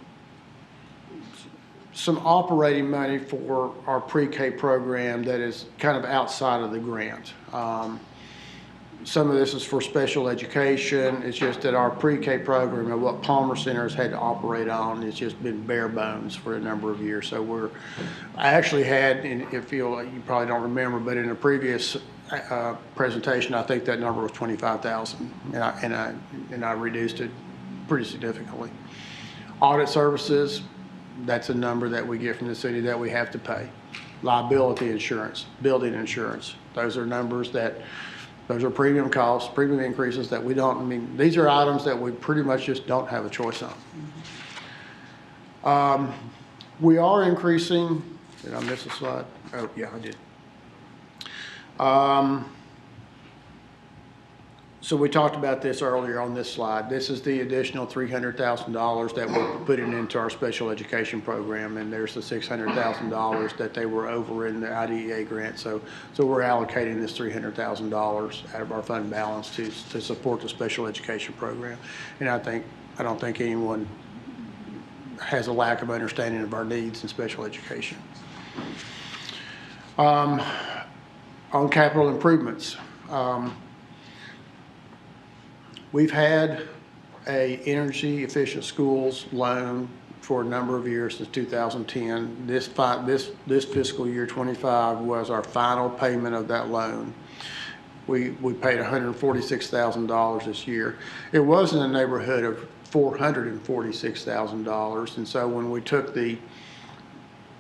operating money for our pre-K program that is kind of outside of the grant. Some of this is for special education. It's just that our pre-K program and what Palmer Center has had to operate on, it's just been bare bones for a number of years. So I actually had, and if you probably don't remember, but in a previous presentation, I think that number was 25,000, and I reduced it pretty significantly. Audit services, that's a number that we get from the city that we have to pay. Liability insurance, building insurance, those are numbers those are premium costs, premium increases that we don't, these are items that we pretty much just don't have a choice on. We are increasing, did I miss a slide? Oh, yeah, I did. So we talked about this earlier on this slide. This is the additional $300,000 that we're putting into our special education program, and there's the $600,000 that they were over in the IDEA grant. So we're allocating this $300,000 out of our fund balance to support the special education program. And I don't think anyone has a lack of understanding of our needs in special education. On capital improvements. We've had a energy efficient schools loan for a number of years since 2010. This fiscal year 25 was our final payment of that loan. We paid $146,000 this year. It was in the neighborhood of $446,000, and so when we took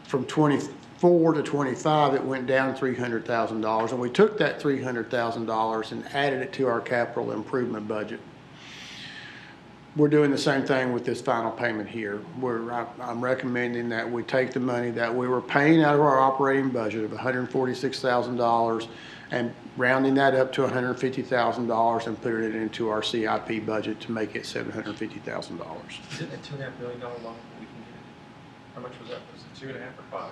from 24 to 25, it went down $300,000, and we took that $300,000 and added it to our capital improvement budget. We're doing the same thing with this final payment here. I'm recommending that we take the money that we were paying out of our operating budget of $146,000 and rounding that up to $150,000 and put it into our CIP budget to make it $750,000. Is it a $2.5 million loan we can get? How much was that? Was it 2.5 or 5?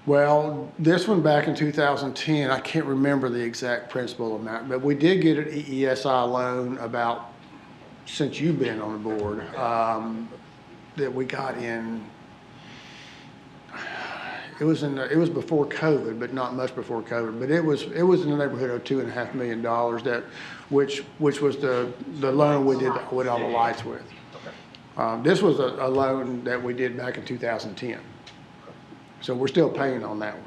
Well, this one back in 2010, I can't remember the exact principal amount, but we did get an EESI loan about since you've been on the board, that we got in. It was before COVID, but not much before COVID. But it was in the neighborhood of $2.5 million which was the loan we did with all the lights with. This was a loan that we did back in 2010. So we're still paying on that one.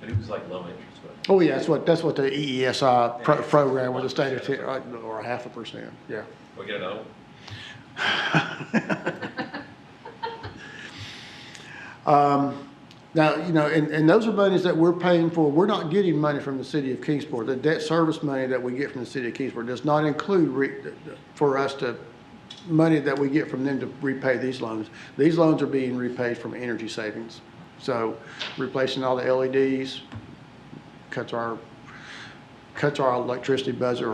And it was like low interest, but. Oh yeah, that's what the EESI program with the state of or 0.5%. Yeah. We get another one. Now, and those are monies that we're paying for. We're not getting money from the city of Kingsport. The debt service money that we get from the city of Kingsport does not include for us to money that we get from them to repay these loans. These loans are being repaid from energy savings. So replacing all the LEDs cuts our electricity budget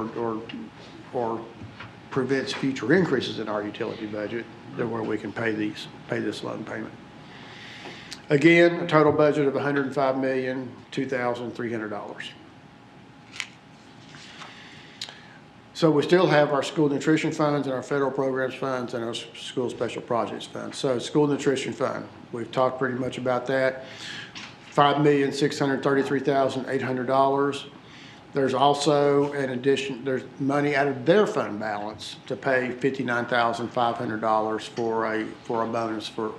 or prevents future increases in our utility budget where we can pay this loan payment. Again, a total budget of $105,002,300. So we still have our school nutrition funds and our federal programs funds and our school special projects funds. So school nutrition fund, we've talked pretty much about that. $5,633,800. There's also there's money out of their fund balance to pay $59,500 for a bonus for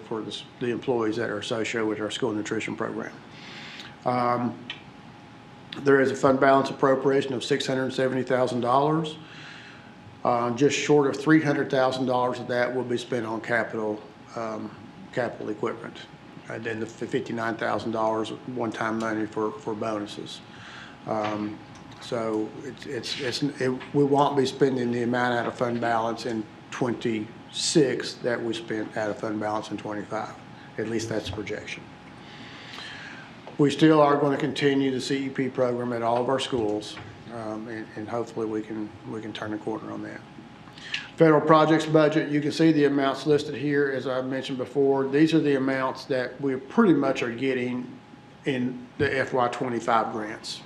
the employees that are associated with our school nutrition program. There is a fund balance appropriation of $670,000. Just short of $300,000 of that will be spent on capital equipment. And then the $59,000 one-time money for bonuses. So we won't be spending the amount out of fund balance in 26 that we spent out of fund balance in 25. At least that's the projection. We still are going to continue the CEP program at all of our schools, and hopefully we can turn the corner on that. Federal projects budget, you can see the amounts listed here. As I mentioned before, these are the amounts that we pretty much are getting in the FY25 grants.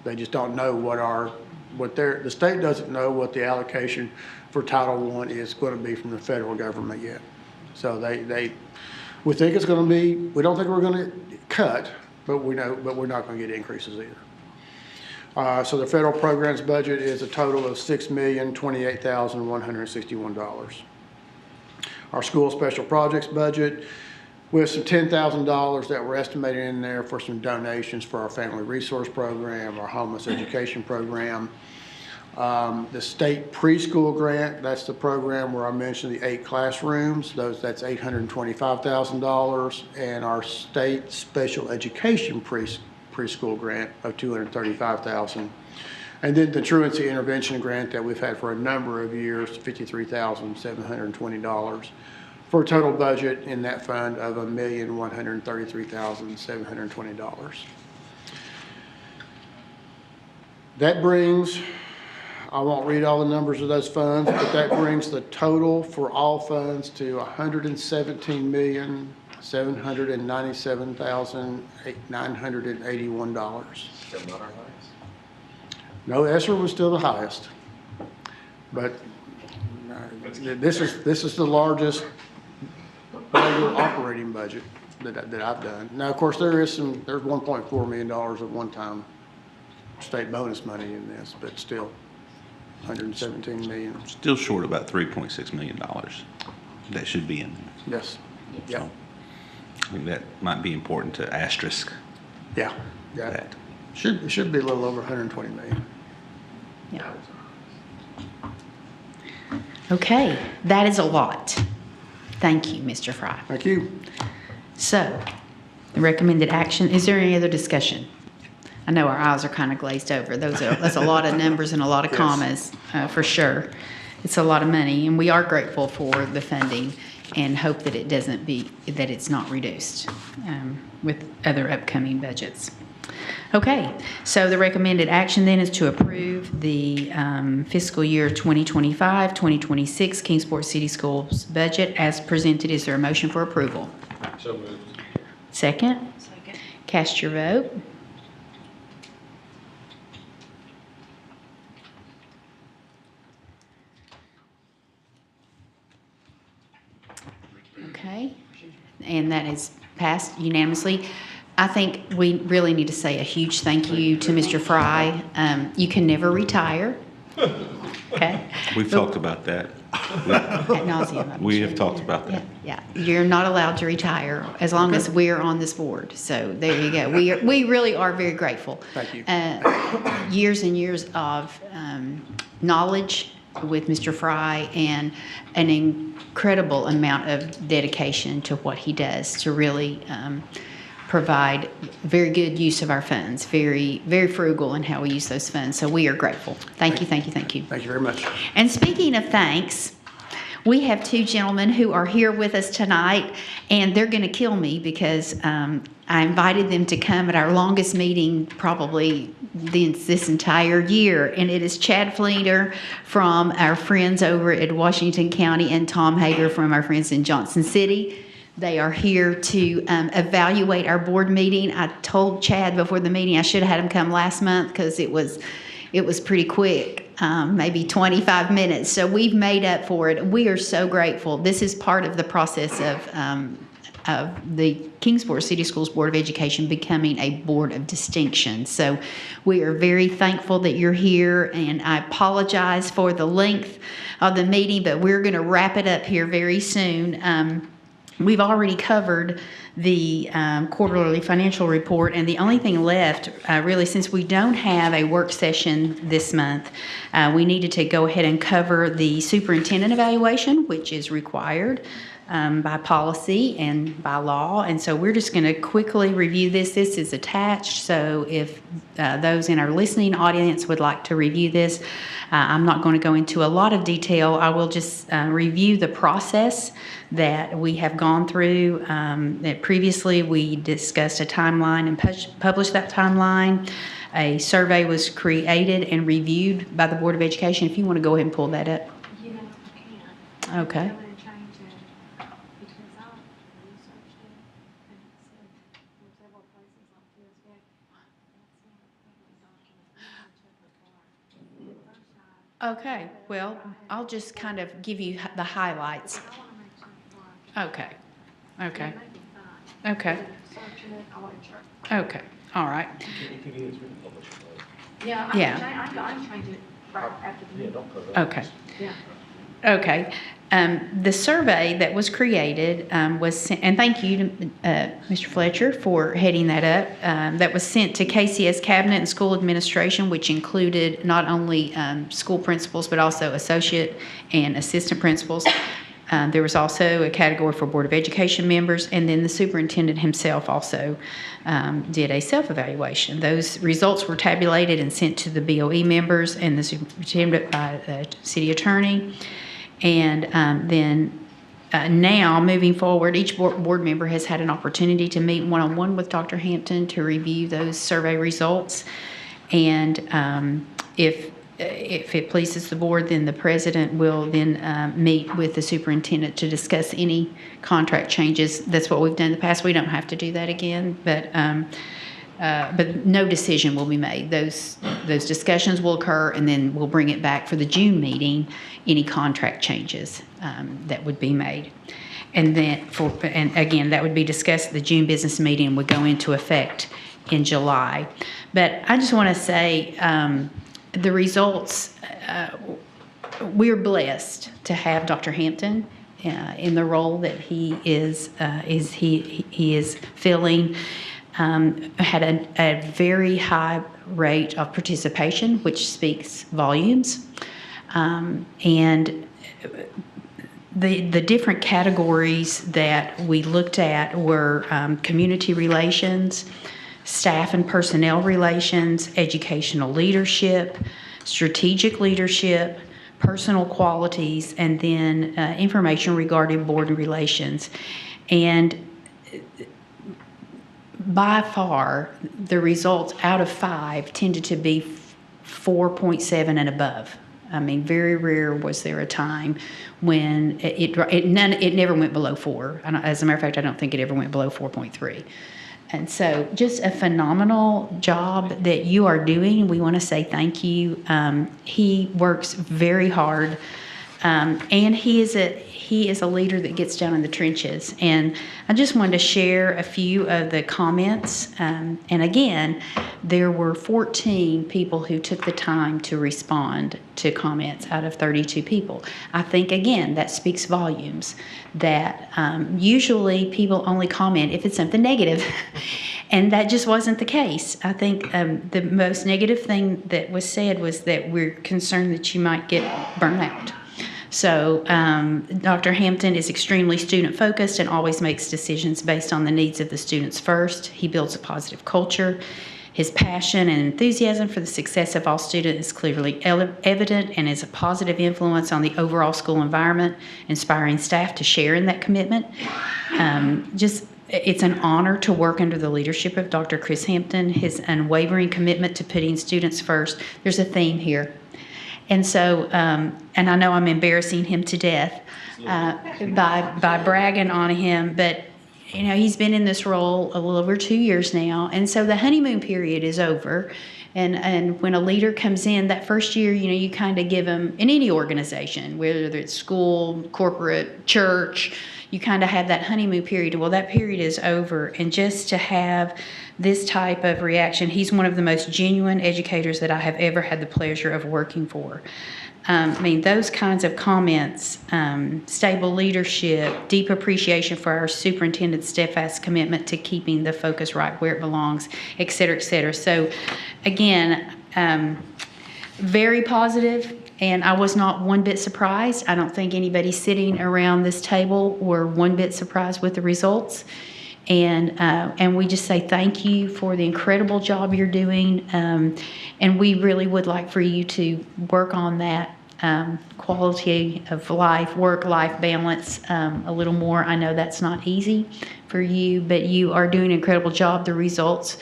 They just don't know the state doesn't know what the allocation for Title I is going to be from the federal government yet. So we think it's going to be, we don't think we're going to cut, but we're not going to get increases either. So the federal programs budget is a total of $6,028,161. Our school special projects budget, with some $10,000 that we're estimating in there for some donations for our family resource program, our homeless education program. The state preschool grant, that's the program where I mentioned the 8 classrooms. That's $825,000, and our state special education preschool grant of $235,000. And then the truancy intervention grant that we've had for a number of years, $53,720. For a total budget in that fund of $1,133,720. That brings, I won't read all the numbers of those funds, but that brings the total for all funds to $117,797,981. Still not our highest. No, ESSER was still the highest, but this is the largest regular operating budget that I've done. Now, of course, there's $1.4 million of one-time state bonus money in this, but still, $117 million. Still short about $3.6 million. That should be in there. Yes. Yeah. So, I think that might be important to asterisk. Yeah. That should be a little over $120 million. Yeah. Okay, that is a lot. Thank you, Mr. Fry. Thank you. So, the recommended action, is there any other discussion? I know our eyes are kind of glazed over. That's a lot of numbers and a lot of commas, for sure. It's a lot of money, and we are grateful for the funding and hope that it's not reduced with other upcoming budgets. Okay, so the recommended action then is to approve the fiscal year 2025-2026 Kingsport City Schools budget as presented. Is there a motion for approval? So moved. Second? Second. Cast your vote. Okay, and that is passed unanimously. I think we really need to say a huge thank you to Mr. Fry. You can never retire. Okay? We've talked about that. Ad nauseam. We have talked about that. Yeah, you're not allowed to retire as long as we're on this board. So there you go. We really are very grateful. Thank you. Years and years of knowledge with Mr. Fry and an incredible amount of dedication to what he does to really provide very good use of our funds, very, very frugal in how we use those funds. So we are grateful. Thank you, thank you, thank you. Thank you very much. And speaking of thanks, we have two gentlemen who are here with us tonight, and they're going to kill me because I invited them to come at our longest meeting probably this entire year, and it is Chad Fleener from our friends over at Washington County and Tom Hager from our friends in Johnson City. They are here to evaluate our board meeting. I told Chad before the meeting I should have had him come last month because it was pretty quick, maybe 25 minutes. So we've made up for it. We are so grateful. This is part of the process of the Kingsport City Schools Board of Education becoming a board of distinction. So we are very thankful that you're here, and I apologize for the length of the meeting, but we're going to wrap it up here very soon. We've already covered the quarterly financial report, and the only thing left, really, since we don't have a work session this month, we needed to go ahead and cover the superintendent evaluation, which is required by policy and by law. And so we're just going to quickly review this. This is attached, so if those in our listening audience would like to review this, I'm not going to go into a lot of detail. I will just review the process that we have gone through. That previously we discussed a timeline and published that timeline. A survey was created and reviewed by the Board of Education. If you want to go ahead and pull that up. You know, I can. Okay. I'm going to change it because I researched it and it said in several places like this, but that's not a document. I'm going to check the car. Okay, well, I'll just kind of give you the highlights. Okay, okay, okay, okay, all right. Yeah, Yeah. I'm changing it right after the meeting. Okay. Yeah. Okay. The survey that was created was sent, and thank you to Mr. Fletcher for heading that up. That was sent to KCS Cabinet and School Administration, which included not only school principals, but also associate and assistant principals. There was also a category for Board of Education members, and then the superintendent himself also did a self-evaluation. Those results were tabulated and sent to the BOE members and the superintendent by the city attorney. And then now, moving forward, each board member has had an opportunity to meet one-on-one with Dr. Hampton to review those survey results. And if it pleases the board, then the president will then meet with the superintendent to discuss any contract changes. That's what we've done in the past. We don't have to do that again, but no decision will be made. Those discussions will occur, and then we'll bring it back for the June meeting, any contract changes that would be made. And then, and again, that would be discussed at the June business meeting and would go into effect in July. But I just want to say, the results, we're blessed to have Dr. Hampton in the role that he is filling. Had a very high rate of participation, which speaks volumes. And the different categories that we looked at were community relations, staff and personnel relations, educational leadership, strategic leadership, personal qualities, and then information regarding board relations. And by far, the results out of 5 tended to be 4.7 and above. I mean, very rare was there a time when it never went below 4. As a matter of fact, I don't think it ever went below 4.3. And so just a phenomenal job that you are doing. We want to say thank you. He works very hard And he is a leader that gets down in the trenches. And I just wanted to share a few of the comments. And again, there were 14 people who took the time to respond to comments out of 32 people. I think, again, that speaks volumes that usually people only comment if it's something negative. And that just wasn't the case. I think the most negative thing that was said was that we're concerned that you might get burnout. So Dr. Hampton is extremely student-focused and always makes decisions based on the needs of the students first. He builds a positive culture. His passion and enthusiasm for the success of all students is clearly evident and is a positive influence on the overall school environment, inspiring staff to share in that commitment. It's an honor to work under the leadership of Dr. Chris Hampton, his unwavering commitment to putting students first. There's a theme here. And so, and I know I'm embarrassing him to death by bragging on him, but you know, he's been in this role a little over 2 years now, and so the honeymoon period is over. And when a leader comes in that first year, you know, you kind of give them, in any organization, whether it's school, corporate, church, you kind of have that honeymoon period. Well, that period is over, and just to have this type of reaction, he's one of the most genuine educators that I have ever had the pleasure of working for. I mean, those kinds of comments, stable leadership, deep appreciation for our superintendent's steadfast commitment to keeping the focus right where it belongs, et cetera, et cetera. So, again, very positive, and I was not one bit surprised. I don't think anybody sitting around this table were one bit surprised with the results. And we just say thank you for the incredible job you're doing, and we really would like for you to work on that quality of life, work-life balance a little more. I know that's not easy for you, but you are doing an incredible job. The results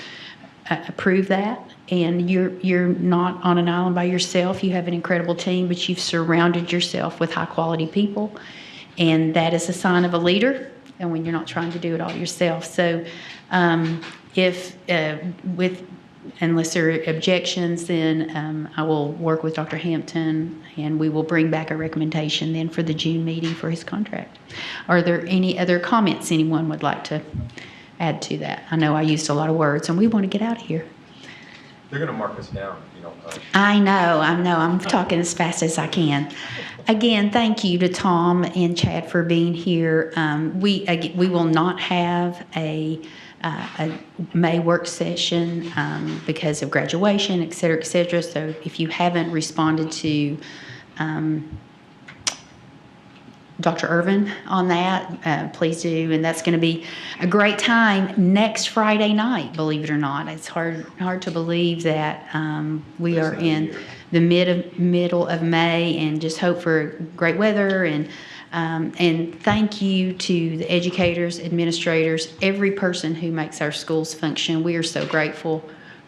prove that, and you're not on an island by yourself. You have an incredible team, but you've surrounded yourself with high-quality people, and that is a sign of a leader. And when you're not trying to do it all yourself. So unless there are objections, then I will work with Dr. Hampton, and we will bring back a recommendation then for the June meeting for his contract. Are there any other comments anyone would like to add to that? I know I used a lot of words, and we want to get out of here. They're going to mark us down if you don't hush. I know. I'm talking as fast as I can. Again, thank you to Tom and Chad for being here. We will not have a May work session because of graduation, et cetera, et cetera. So if you haven't responded to Dr. Irvin on that, please do. And that's going to be a great time next Friday night, believe it or not. It's hard to believe that we are in the middle of May, and just hope for great weather. And thank you to the educators, administrators, every person who makes our schools function. We are so grateful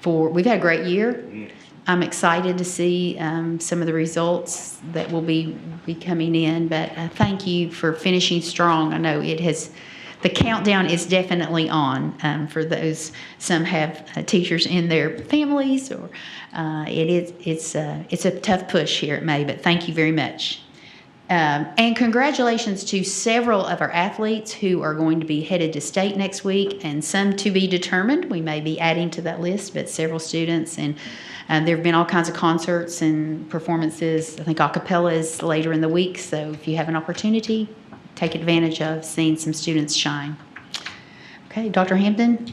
we've had a great year. I'm excited to see some of the results that will be coming in, but thank you for finishing strong. I know the countdown is definitely on for those. Some have teachers in their families, or it's a tough push here at May, but thank you very much. And congratulations to several of our athletes who are going to be headed to state next week, and some to be determined. We may be adding to that list, but several students, and there have been all kinds of concerts and performances. I think a cappella is later in the week, so if you have an opportunity, take advantage of seeing some students shine. Okay, Dr. Hampton?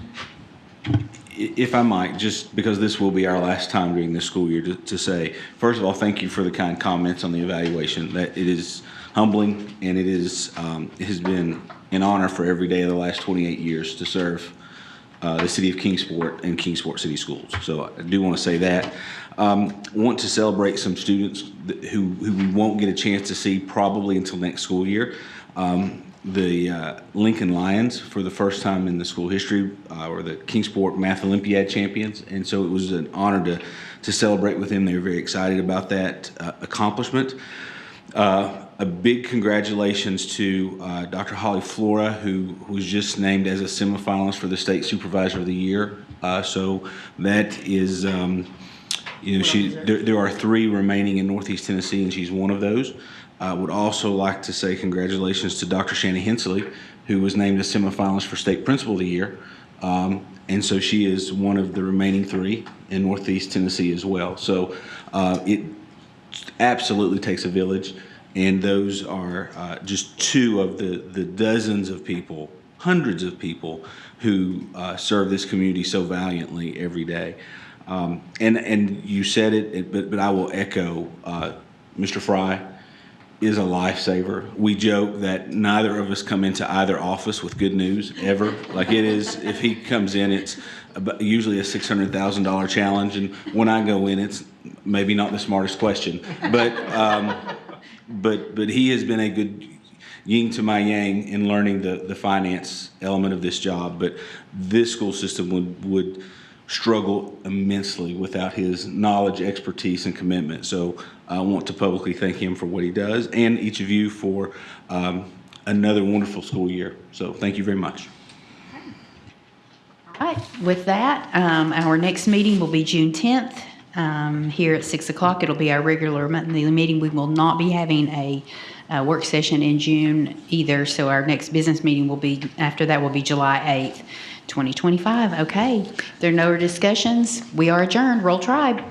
If I might, just because this will be our last time during this school year, to say, first of all, thank you for the kind comments on the evaluation. That it is humbling, and it has been an honor for every day of the last 28 years to serve the city of Kingsport and Kingsport City Schools. So I do want to say that. Want to celebrate some students who we won't get a chance to see probably until next school year. The Lincoln Lions, for the first time in the school history, were the Kingsport Math Olympiad champions, and so it was an honor to celebrate with them. They were very excited about that accomplishment. A big congratulations to Dr. Holly Flora, who was just named as a semifinalist for the State Supervisor of the Year. So that is, there are 3 remaining in Northeast Tennessee, and she's one of those. I would also like to say congratulations to Dr. Shannon Hensley, who was named a semifinalist for State Principal of the Year. And so she is one of the remaining 3 in Northeast Tennessee as well. So it absolutely takes a village, and those are just 2 of the dozens of people, hundreds of people who serve this community so valiantly every day. And you said it, but I will echo, Mr. Fry is a lifesaver. We joke that neither of us come into either office with good news ever. Like it is, if he comes in, it's usually a $600,000 challenge, and when I go in, it's maybe not the smartest question, but he has been a good yin to my yang in learning the finance element of this job. But this school system would struggle immensely without his knowledge, expertise, and commitment. So I want to publicly thank him for what he does, and each of you for another wonderful school year. So thank you very much. All right, with that, our next meeting will be June 10th here at 6 o'clock. It'll be our regular monthly meeting. We will not be having a work session in June either, so our next business meeting will be, after that will be July 8th, 2025. Okay, if there are no discussions, we are adjourned. Roll Tribe.